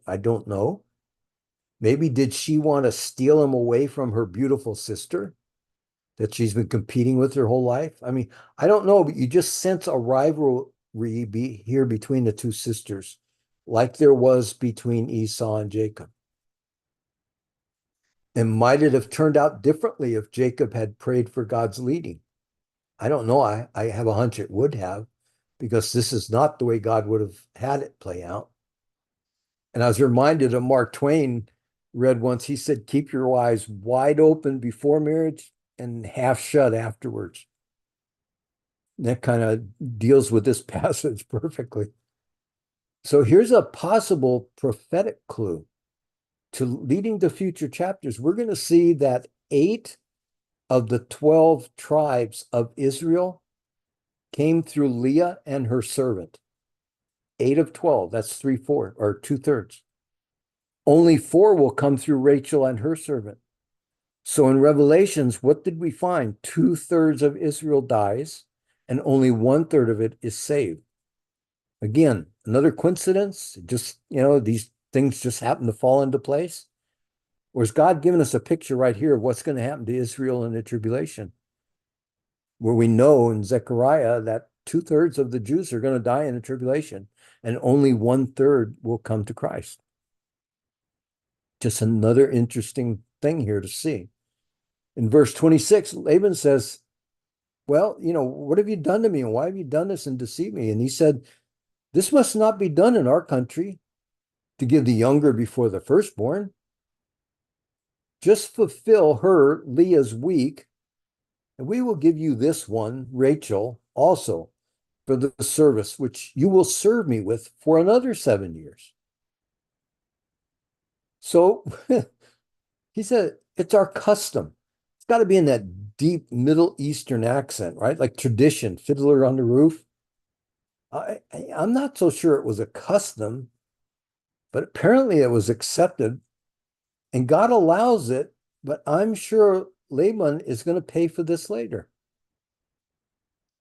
I don't know. Maybe did she want to steal him away from her beautiful sister that she's been competing with her whole life? I mean, I don't know, but you just sense a rivalry here between the two sisters, like there was between Esau and Jacob. And might it have turned out differently if Jacob had prayed for God's leading? I don't know. I have a hunch it would have, because this is not the way God would have had it play out. And I was reminded of Mark Twain read once, he said, keep your eyes wide open before marriage and half shut afterwards. And that kind of deals with this passage perfectly. So here's a possible prophetic clue to leading to future chapters. We're going to see that 8 of the 12 tribes of Israel came through Leah and her servant. 8 of 12, that's 3/4 or 2/3. Only 4 will come through Rachel and her servant. So in Revelations, what did we find? 2/3 of Israel dies, and only 1/3 of it is saved. Again, another coincidence? Just, these things just happen to fall into place? Or is God giving us a picture right here of what's going to happen to Israel in the tribulation? Where we know in Zechariah that 2/3 of the Jews are going to die in the tribulation, and only 1/3 will come to Christ. Just another interesting thing here to see. In verse 26, Laban says, well, what have you done to me? And why have you done this and deceived me? And he said, this must not be done in our country, to give the younger before the firstborn. Just fulfill her, Leah's week, and we will give you this one, Rachel, also for the service which you will serve me with for another 7 years. So he said, it's our custom. It's got to be in that deep Middle Eastern accent, right? Like tradition, Fiddler on the Roof. I'm not so sure it was a custom, but apparently it was accepted, and God allows it, but I'm sure Laban is going to pay for this later.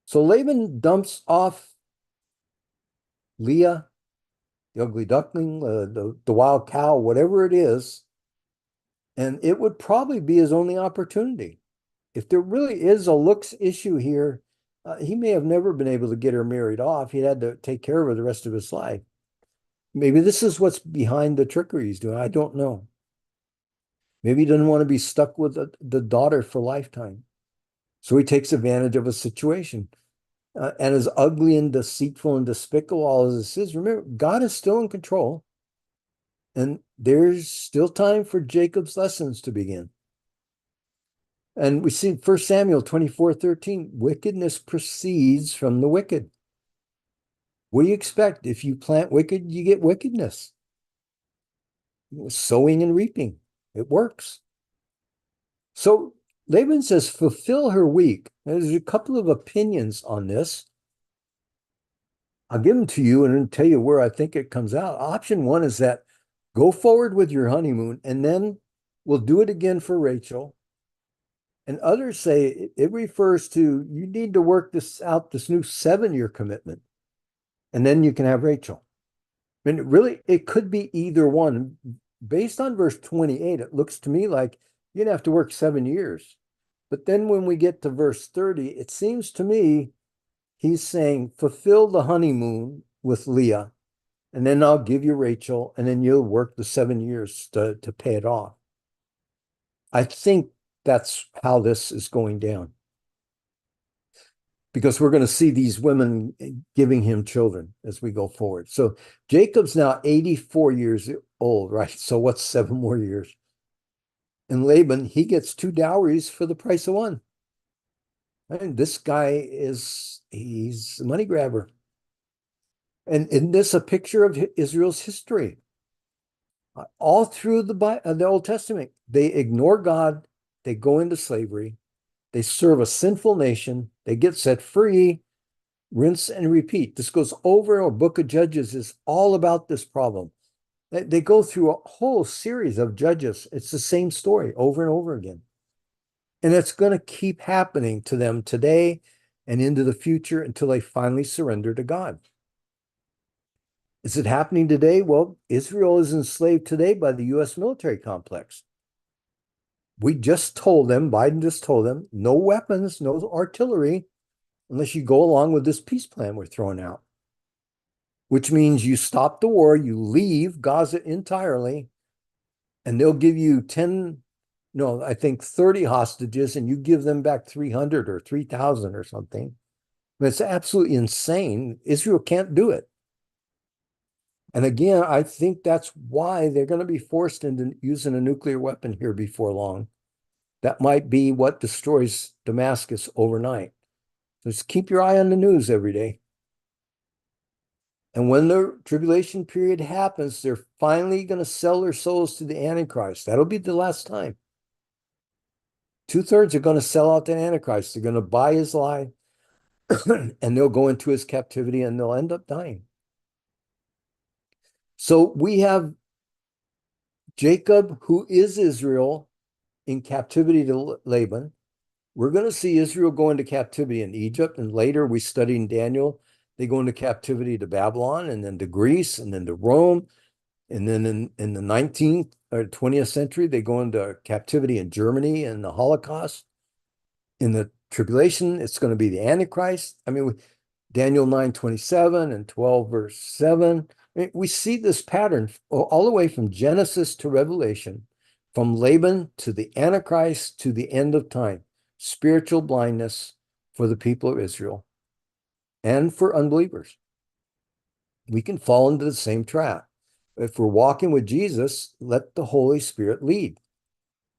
So Laban dumps off Leah, the ugly duckling, the wild cow, whatever it is, and it would probably be his only opportunity. If there really is a looks issue here, he may have never been able to get her married off. He had to take care of her the rest of his life. Maybe this is what's behind the trickery he's doing. I don't know. Maybe he doesn't want to be stuck with the daughter for a lifetime. So he takes advantage of a situation. And as ugly and deceitful and despicable as this is, remember, God is still in control. And there's still time for Jacob's lessons to begin. And we see 1 Samuel 24:13, wickedness proceeds from the wicked. What do you expect? If you plant wicked, you get wickedness. Sowing and reaping. It works. So Laban says, fulfill her week. There's a couple of opinions on this. I'll give them to you and tell you where I think it comes out. Option 1 is that go forward with your honeymoon, and then we'll do it again for Rachel. And others say it refers to you need to work this out, this new 7-year commitment, and then you can have Rachel. I mean, really, it could be either one. Based on verse 28, it looks to me like you're going to have to work 7 years. But then when we get to verse 30, it seems to me he's saying, fulfill the honeymoon with Leah, and then I'll give you Rachel, and then you'll work the 7 years to pay it off. I think that's how this is going down, because we're going to see these women giving him children as we go forward. So Jacob's now 84 years old, right? So what's 7 more years? And Laban, he gets two dowries for the price of one. I mean, this guy he's a money grabber. And isn't this a picture of Israel's history? All through the Old Testament, they ignore God, they go into slavery, they serve a sinful nation, they get set free, rinse and repeat. This goes over. Our book of Judges is all about this problem. They go through a whole series of judges. It's the same story over and over again. And it's going to keep happening to them today and into the future until they finally surrender to God. Is it happening today? Well, Israel is enslaved today by the U.S. military complex. We just told them, Biden just told them, no weapons, no artillery, unless you go along with this peace plan we're throwing out, which means you stop the war, you leave Gaza entirely, and they'll give you 10, no, I think 30 hostages, and you give them back 300 or 3,000 or something. It's absolutely insane. Israel can't do it. And again, I think that's why they're going to be forced into using a nuclear weapon here before long. That might be what destroys Damascus overnight. Just keep your eye on the news every day. And when the tribulation period happens, they're finally going to sell their souls to the Antichrist. That'll be the last time. 2/3 are going to sell out to Antichrist. They're going to buy his lie, and they'll go into his captivity, and they'll end up dying. So we have Jacob, who is Israel, in captivity to Laban. We're going to see Israel go into captivity in Egypt, and later we study in Daniel, they go into captivity to Babylon, and then to Greece, and then to Rome, and then in the 19th or 20th century, they go into captivity in Germany and the Holocaust. In the tribulation, it's going to be the Antichrist. I mean, Daniel 9:27 and 12 verse 7. I mean, we see this pattern all the way from Genesis to Revelation, from Laban to the Antichrist to the end of time. Spiritual blindness for the people of Israel and for unbelievers. We can fall into the same trap. If we're walking with Jesus, let the Holy Spirit lead.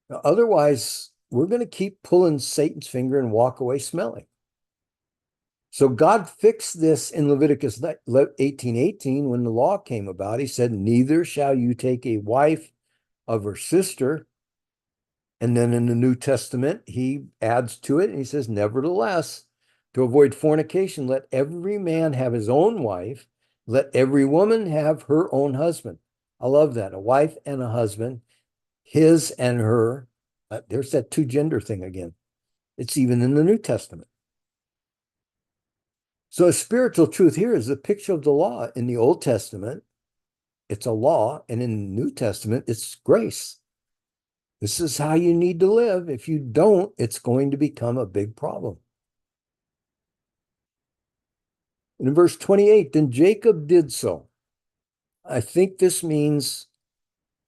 Now, otherwise, we're going to keep pulling Satan's finger and walk away smelling. So God fixed this in Leviticus 18:18 when the law came about. He said, neither shall you take a wife of her sister. And then in the New Testament, he adds to it and he says, nevertheless, to avoid fornication, let every man have his own wife. Let every woman have her own husband. I love that. A wife and a husband, his and her. There's that two gender thing again. It's even in the New Testament. So a spiritual truth here is a picture of the law. In the Old Testament, it's a law, and in the New Testament, it's grace. This is how you need to live. If you don't, it's going to become a big problem. In verse 28, then Jacob did so. I think this means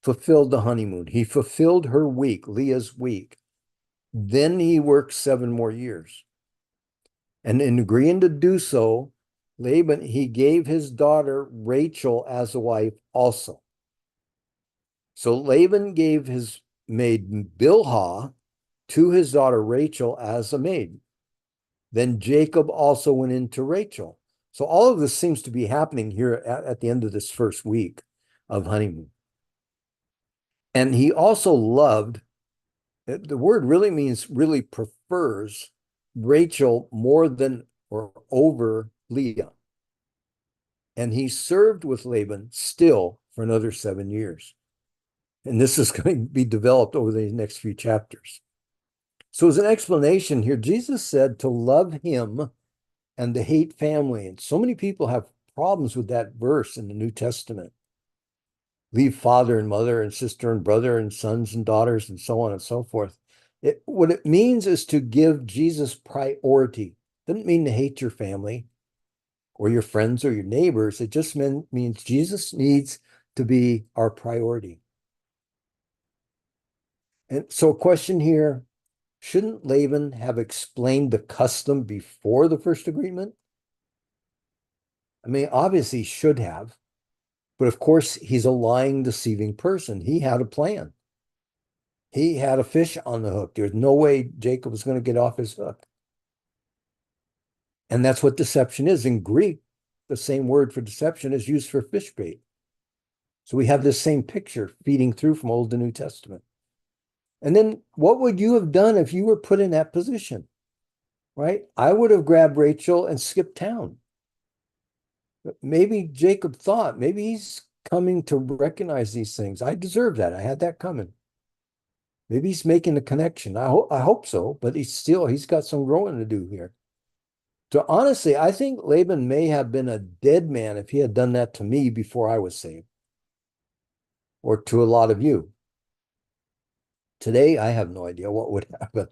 fulfilled the honeymoon. He fulfilled her week, Leah's week. Then he worked 7 more years. And in agreeing to do so, Laban, he gave his daughter Rachel as a wife also. So Laban gave his maid Bilhah to his daughter Rachel as a maid. Then Jacob also went into Rachel. So all of this seems to be happening here at the end of this first week of honeymoon. And he also loved, the word really means really prefers Rachel more than or over Leah. And he served with Laban still for another 7 years. And this is going to be developed over the next few chapters. So as an explanation here, Jesus said to love him and to hate family. And so many people have problems with that verse in the New Testament. Leave father and mother and sister and brother and sons and daughters and so on and so forth. What it means is to give Jesus priority. Doesn't mean to hate your family or your friends or your neighbors. It just means Jesus needs to be our priority. And so a question here, shouldn't Laban have explained the custom before the first agreement? I mean, obviously he should have. But of course, he's a lying, deceiving person. He had a plan. He had a fish on the hook. There's no way Jacob was going to get off his hook. And that's what deception is. In Greek, the same word for deception is used for fish bait. So we have this same picture feeding through from Old to New Testament. And then what would you have done if you were put in that position? Right? I would have grabbed Rachel and skipped town. But maybe Jacob thought, maybe he's coming to recognize these things. I deserve that. I had that coming. Maybe he's making a connection. I hope so, but he's got some growing to do here. So honestly, I think Laban may have been a dead man if he had done that to me before I was saved, or to a lot of you. Today, I have no idea what would happen.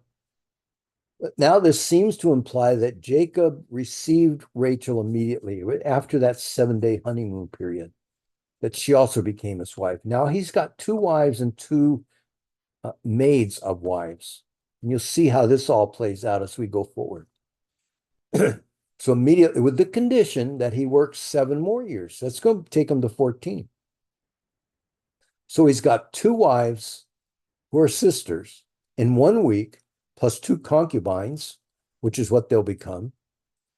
But now this seems to imply that Jacob received Rachel immediately after that 7-day honeymoon period, that she also became his wife. Now he's got 2 wives and 2 maids of wives. And you'll see how this all plays out as we go forward. So immediately, with the condition that he works 7 more years, that's going to take him to 14. So he's got 2 wives who are sisters in 1 week, plus 2 concubines, which is what they'll become.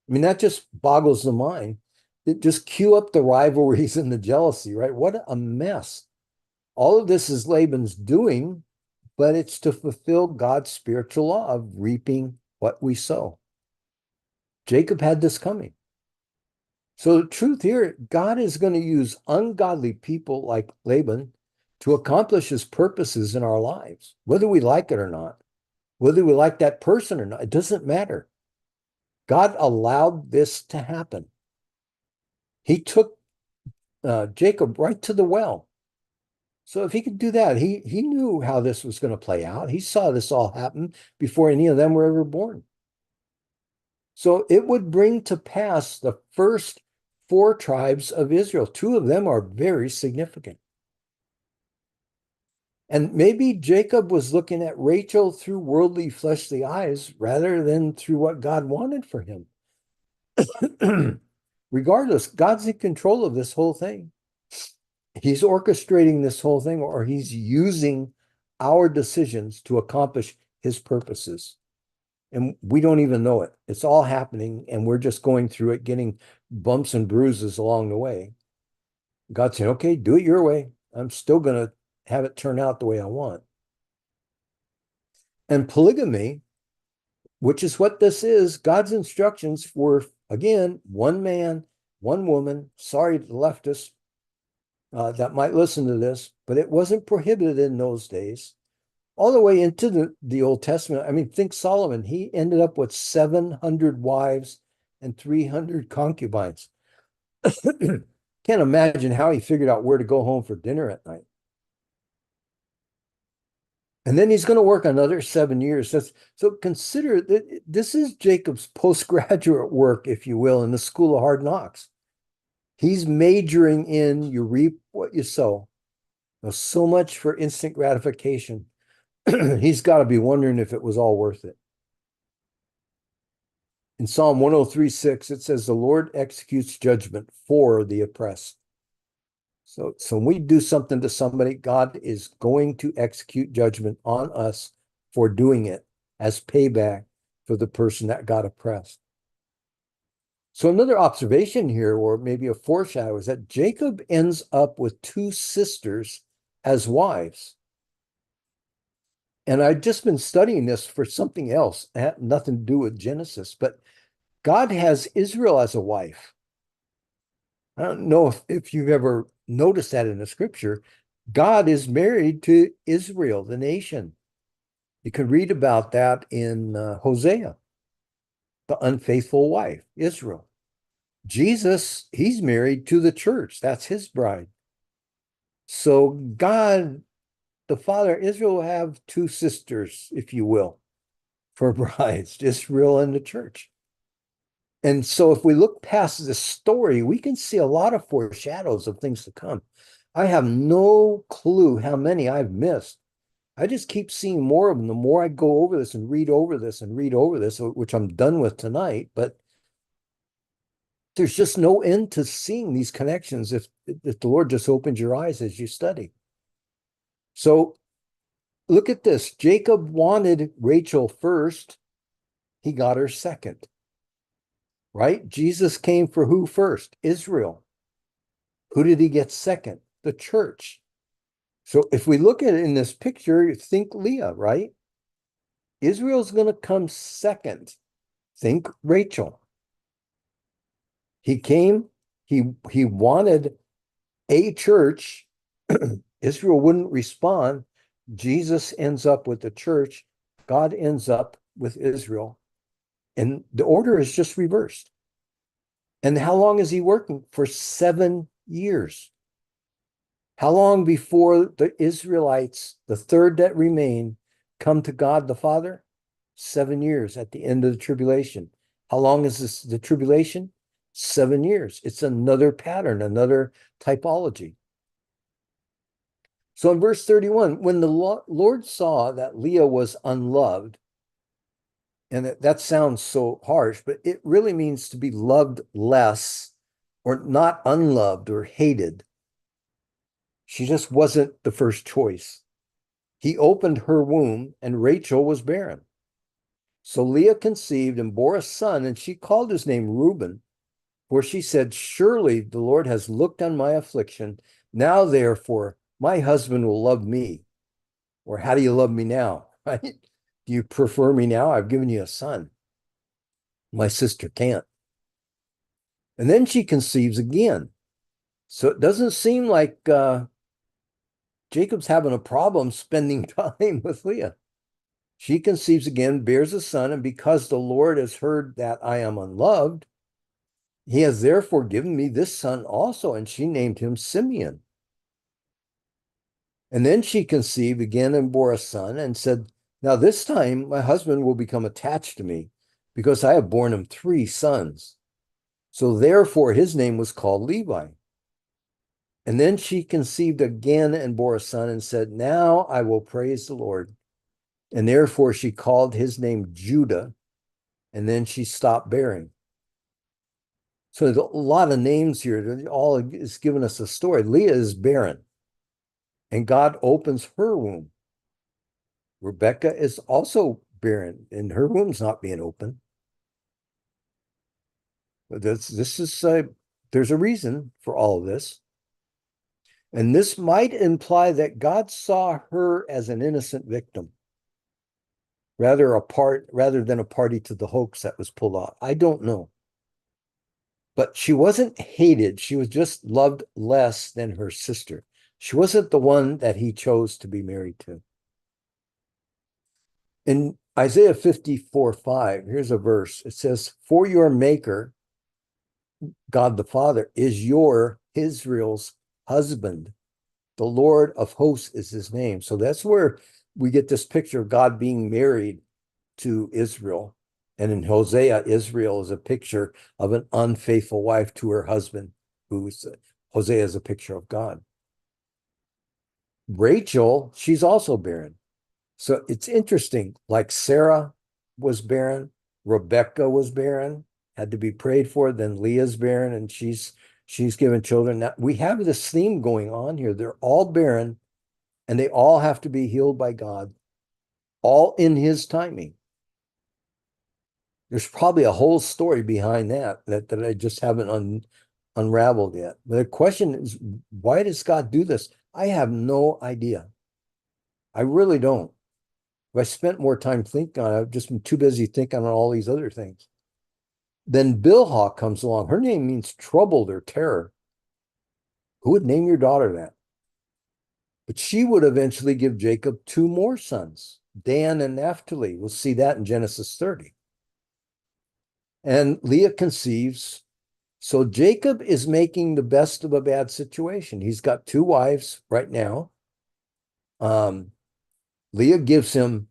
I mean, that just boggles the mind. It just cue up the rivalries and the jealousy, right? What a mess. All of this is Laban's doing, but it's to fulfill God's spiritual law of reaping what we sow. Jacob had this coming. So the truth here, God is going to use ungodly people like Laban to accomplish his purposes in our lives, whether we like it or not, whether we like that person or not. It doesn't matter. God allowed this to happen. He took Jacob right to the well. So if he could do that, he knew how this was going to play out. He saw this all happen before any of them were ever born. So it would bring to pass the first 4 tribes of Israel. 2 of them are very significant. And maybe Jacob was looking at Rachel through worldly, fleshly eyes rather than through what God wanted for him. Regardless, God's in control of this whole thing. He's orchestrating this whole thing, or he's using our decisions to accomplish his purposes. And we don't even know it. It's all happening, and we're just going through it, getting bumps and bruises along the way. God said, okay, do it your way. I'm still going to have it turn out the way I want. And polygamy, which is what this is, God's instructions were, again, 1 man, 1 woman. Sorry to the leftists that might listen to this, but it wasn't prohibited in those days. All the way into the Old Testament. I mean, think Solomon. He ended up with 700 wives and 300 concubines. Can't imagine how he figured out where to go home for dinner at night. And then he's going to work another 7 years. So consider that this is Jacob's postgraduate work, if you will, in the School of Hard Knocks. He's majoring in you reap what you sow. So much for instant gratification. He's got to be wondering if it was all worth it. In Psalm 103:6, it says, the Lord executes judgment for the oppressed. So when we do something to somebody, God is going to execute judgment on us for doing it as payback for the person that got oppressed. So another observation here, or maybe a foreshadow, is that Jacob ends up with 2 sisters as wives. And I've just been studying this for something else. It had nothing to do with Genesis, but God has Israel as a wife. I don't know if you've ever noticed that in the scripture. God is married to Israel, the nation. You can read about that in Hosea, the unfaithful wife, Israel. Jesus, he's married to the church. That's his bride. So God, the Father, Israel will have 2 sisters, if you will, for brides, Israel and the church. And so if we look past this story, we can see a lot of foreshadows of things to come. I have no clue how many I've missed. I just keep seeing more of them. The more I go over this and read over this and read over this, which I'm done with tonight, but there's just no end to seeing these connections if the Lord just opens your eyes as you study. So look at this. Jacob wanted Rachel first. He got her second, right? Jesus came for who first? Israel. Who did he get second? The church. So if we look at it in this picture, think Leah, right? Israel's going to come second. Think Rachel. He came, he wanted a church. Israel wouldn't respond. Jesus ends up with the church. God ends up with Israel. And the order is just reversed. And how long is he working? For 7 years. How long before the Israelites, the third that remain, come to God the Father? 7 years at the end of the tribulation. How long is this the tribulation? 7 years. It's another pattern, another typology. So in verse 31, when the Lord saw that Leah was unloved, and that sounds so harsh, but it really means to be loved less or not unloved or hated. She just wasn't the first choice. He opened her womb, and Rachel was barren. So Leah conceived and bore a son, and she called his name Reuben, for she said, surely the Lord has looked on my affliction. Now, therefore, my husband will love me. Or how do you love me now? Right? Do you prefer me now? I've given you a son. My sister can't. And then she conceives again. So it doesn't seem like Jacob's having a problem spending time with Leah. She conceives again, bears a son, and because the Lord has heard that I am unloved, he has therefore given me this son also, and she named him Simeon. And then she conceived again and bore a son and said, now this time my husband will become attached to me because I have borne him 3 sons. So therefore his name was called Levi. And then she conceived again and bore a son and said, now I will praise the Lord. And therefore she called his name Judah. And then she stopped bearing. So there's a lot of names here. All is giving us a story. Leah is barren, and God opens her womb. Rebecca is also barren, and her womb's not being open. But this is there's a reason for all of this. And this might imply that God saw her as an innocent victim, rather than a party to the hoax that was pulled off. I don't know. But she wasn't hated. She was just loved less than her sister. She wasn't the one that he chose to be married to. In Isaiah 54:5, here's a verse. It says, for your maker, God the Father, is your Israel's husband. The Lord of hosts is his name. So that's where we get this picture of God being married to Israel. And in Hosea, Israel is a picture of an unfaithful wife to her husband, Hosea is a picture of God. Rachel, she's also barren. So it's interesting, like Sarah was barren, Rebecca was barren, had to be prayed for, then Leah's barren, and she's given children. Now, we have this theme going on here. They're all barren, and they all have to be healed by God, all in his timing. There's probably a whole story behind that I just haven't unraveled yet. But the question is, why does God do this? I have no idea. I really don't. If I spent more time thinking on it, I've just been too busy thinking on all these other things. Then Bilhah comes along. Her name means troubled or terror. Who would name your daughter that? But she would eventually give Jacob 2 more sons, Dan and Naphtali. We'll see that in Genesis 30. And Leah conceives. So Jacob is making the best of a bad situation. He's got 2 wives right now. Leah gives him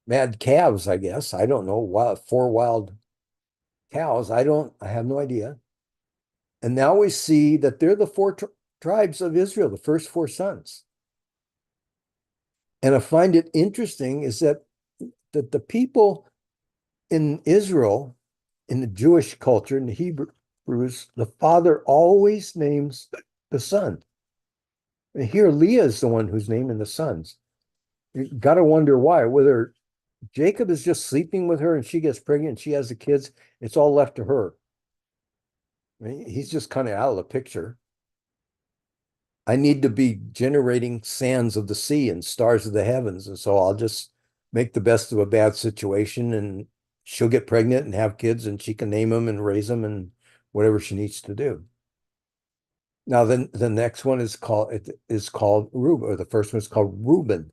mad calves, I guess. I don't know, 4 wild cows. I have no idea. And now we see that they're the 4 tribes of Israel, the first 4 sons. And I find it interesting is that the people in Israel, in the Jewish culture, in the Bruce, the father always names the son. And here, Leah is the one who's naming the sons. You got to wonder why. Whether Jacob is just sleeping with her and she gets pregnant and she has the kids, it's all left to her. I mean, he's just kind of out of the picture. I need to be generating sands of the sea and stars of the heavens. And so I'll just make the best of a bad situation and she'll get pregnant and have kids and she can name them and raise them and whatever she needs to do. Now, then the next one is called Reuben, or the first one is called Reuben.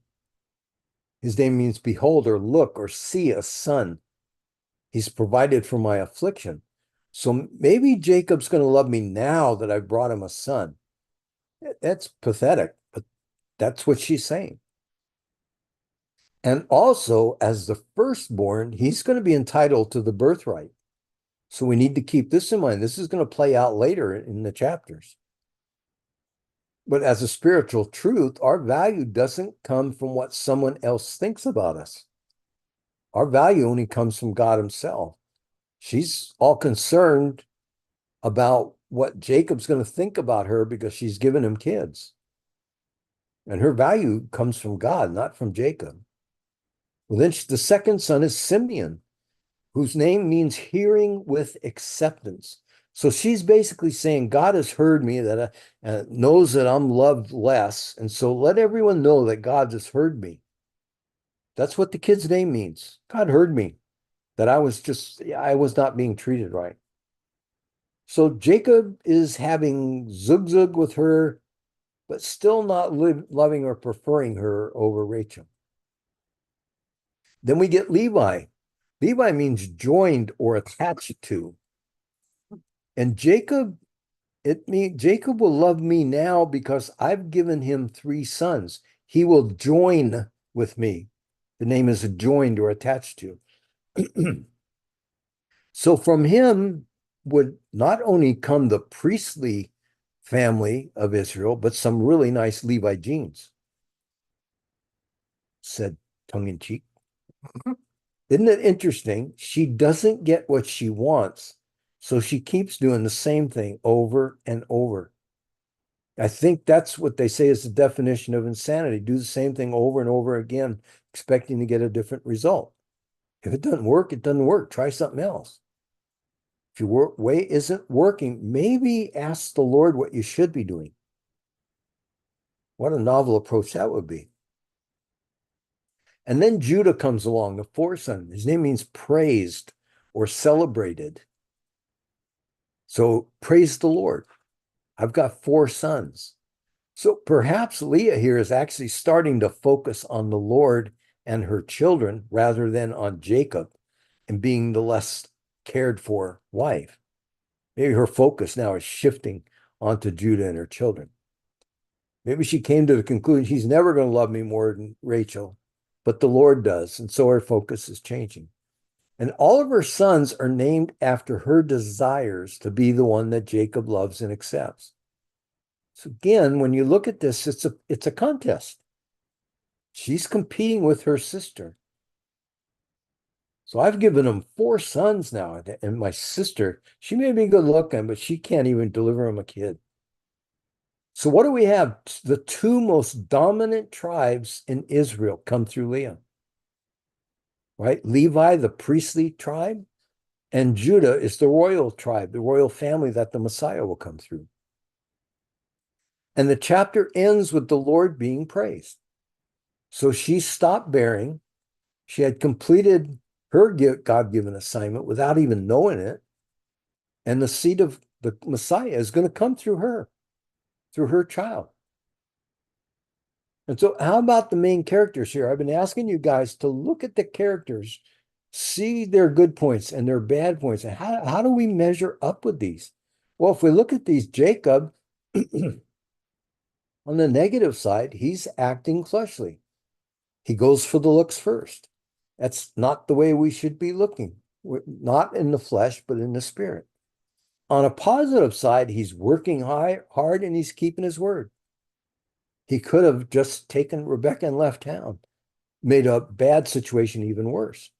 His name means behold or look or see a son. He's provided for my affliction. So maybe Jacob's going to love me now that I brought him a son. That's pathetic, but that's what she's saying. And also, as the firstborn, he's going to be entitled to the birthright. So we need to keep this in mind. This is going to play out later in the chapters. But as a spiritual truth, our value doesn't come from what someone else thinks about us. Our value only comes from God himself. She's all concerned about what Jacob's going to think about her because she's given him kids. And her value comes from God, not from Jacob. Well, then the second son is Simeon, whose name means hearing with acceptance. So she's basically saying, God has heard me, that knows that I'm loved less. And so let everyone know that God has heard me. That's what the kid's name means. God heard me, that I was not being treated right. So Jacob is having zug with her, but still not loving or preferring her over Rachel. Then we get Levi. Levi means joined or attached to. And Jacob will love me now because I've given him 3 sons. He will join with me. The name is joined or attached to. So from him would not only come the priestly family of Israel, but some really nice Levi genes, said tongue in cheek. Isn't it interesting? She doesn't get what she wants, so she keeps doing the same thing over and over. I think that's what they say is the definition of insanity. Do the same thing over and over again, expecting to get a different result. If it doesn't work, it doesn't work. Try something else. If your way isn't working, maybe ask the Lord what you should be doing. What a novel approach that would be. And then Judah comes along, the 4th son. His name means praised or celebrated. So praise the Lord. I've got 4 sons. So perhaps Leah here is actually starting to focus on the Lord and her children rather than on Jacob and being the less cared for wife. Maybe her focus now is shifting onto Judah and her children. Maybe she came to the conclusion she's never going to love me more than Rachel, but the Lord does. And so her focus is changing. And all of her sons are named after her desires to be the one that Jacob loves and accepts. So again, when you look at this, it's a contest. She's competing with her sister. So I've given them 4 sons now. And my sister, she may be good looking, but she can't even deliver them a kid. So what do we have? The 2 most dominant tribes in Israel come through Leah. Right? Levi, the priestly tribe, and Judah is the royal tribe, the royal family that the Messiah will come through. And the chapter ends with the Lord being praised. So she stopped bearing. She had completed her God-given assignment without even knowing it. And the seed of the Messiah is going to come through her child. And so how about the main characters here? I've been asking you guys to look at the characters, see their good points and their bad points. And how do we measure up with these? Well, if we look at these, Jacob, on the negative side, he's acting fleshly. He goes for the looks first. That's not the way we should be looking. We're not in the flesh, but in the spirit. On a positive side, he's working hard and he's keeping his word. He could have just taken Rebecca and left town, made a bad situation even worse.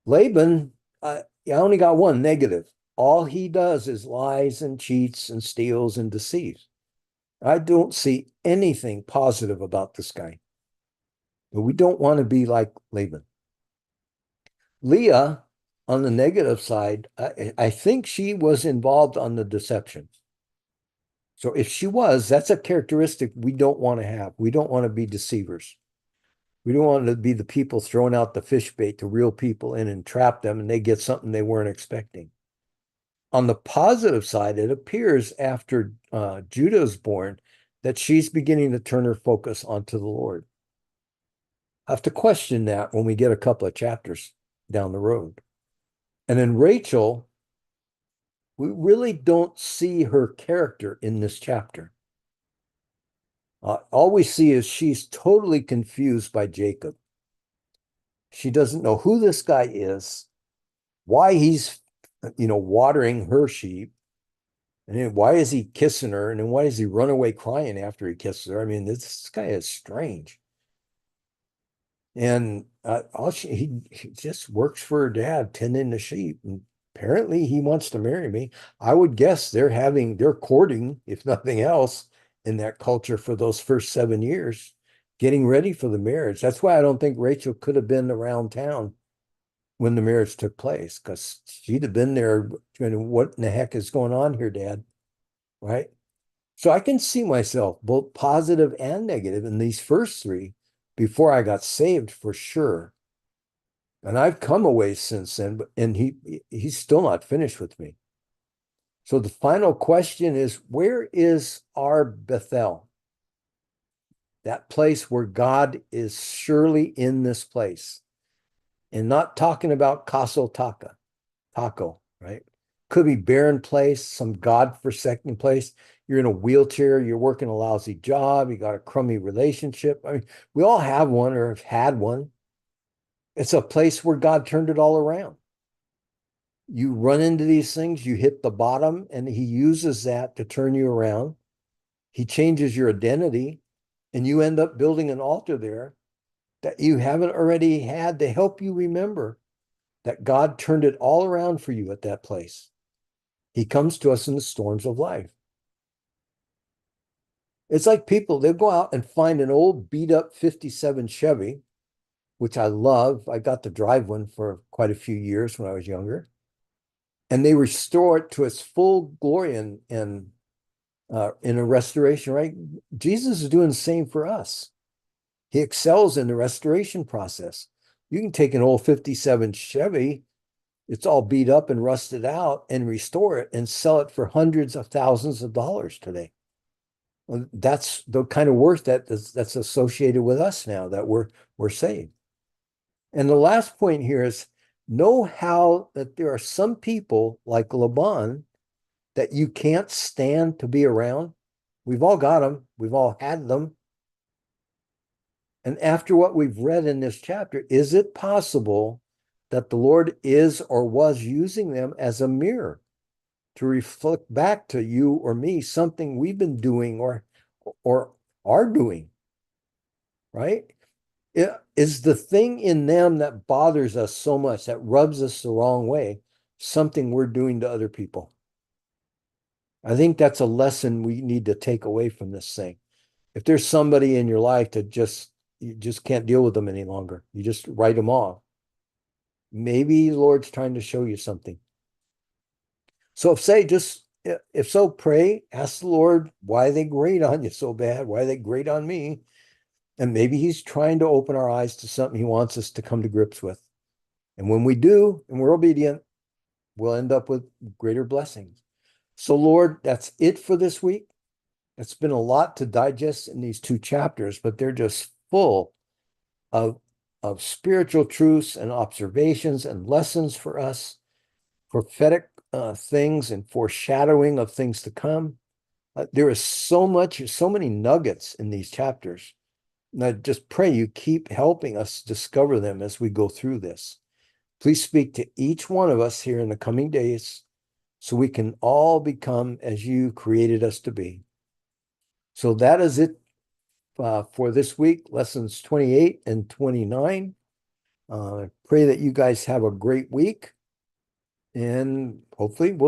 Laban, I only got one negative. all he does is lies and cheats and steals and deceives. I don't see anything positive about this guy. But we don't want to be like Laban. Leah, on the negative side, I think she was involved on the deception. So if she was, that's a characteristic we don't want to have. We don't want to be deceivers. We don't want to be the people throwing out the fish bait to reel people in and trap them, and they get something they weren't expecting. On the positive side, it appears after Judah is born that she's beginning to turn her focus onto the Lord. I have to question that when we get a couple of chapters down the road. And then Rachel, we really don't see her character in this chapter. All we see is she's totally confused by Jacob. She doesn't know who this guy is, why he's, watering her sheep, and then why is he kissing her, and then why does he run away crying after he kisses her? I mean, this guy is strange. And he just works for her dad, tending the sheep. And apparently he wants to marry me. I would guess they're courting, if nothing else, in that culture for those first 7 years, getting ready for the marriage. That's why I don't think Rachel could have been around town when the marriage took place, because she'd have been there going, what in the heck is going on here, Dad? Right? So I can see myself both positive and negative in these first three before I got saved, for sure. And I've come away since then, and he's still not finished with me. So the final question is, where is our Bethel? That place where God is surely in this place. And not talking about Caso Taco, right? Could be barren place, some God-forsaken place. You're in a wheelchair, you're working a lousy job, you got a crummy relationship. I mean, we all have one or have had one. It's a place where God turned it all around. You run into these things, you hit the bottom, and he uses that to turn you around. He changes your identity, and you end up building an altar there that you haven't already had to help you remember that God turned it all around for you at that place. He comes to us in the storms of life. It's like people, they'll go out and find an old beat up 57 Chevy, which I love. I got to drive one for quite a few years when I was younger. And they restore it to its full glory in a restoration, right? Jesus is doing the same for us. He excels in the restoration process. You can take an old 57 Chevy, it's all beat up and rusted out, and restore it and sell it for hundreds of thousands of dollars today. Well, that's the kind of worth that's associated with us now that we're saved. And the last point here is, know how that there are some people like Laban that you can't stand to be around. We've all got them. We've all had them. And after what we've read in this chapter, is it possible that the Lord is or was using them as a mirror to reflect back to you or me something we've been doing or are doing, right? Is the thing in them that bothers us so much, that rubs us the wrong way, something we're doing to other people? I think that's a lesson we need to take away from this thing. If there's somebody in your life that you just can't deal with them any longer, you just write them off. Maybe the Lord's trying to show you something. So if so, pray, ask the Lord, why they grate on you so bad? Why they grate on me? And maybe he's trying to open our eyes to something he wants us to come to grips with. And when we do, and we're obedient, we'll end up with greater blessings. So Lord, that's it for this week. It's been a lot to digest in these two chapters, but they're just full of spiritual truths and observations and lessons for us, prophetic things and foreshadowing of things to come. There is so many nuggets in these chapters. And I just pray you keep helping us discover them as we go through this. Please speak to each one of us here in the coming days so we can all become as you created us to be. So that is it for this week, lessons 28 and 29. Pray that you guys have a great week, and hopefully we'll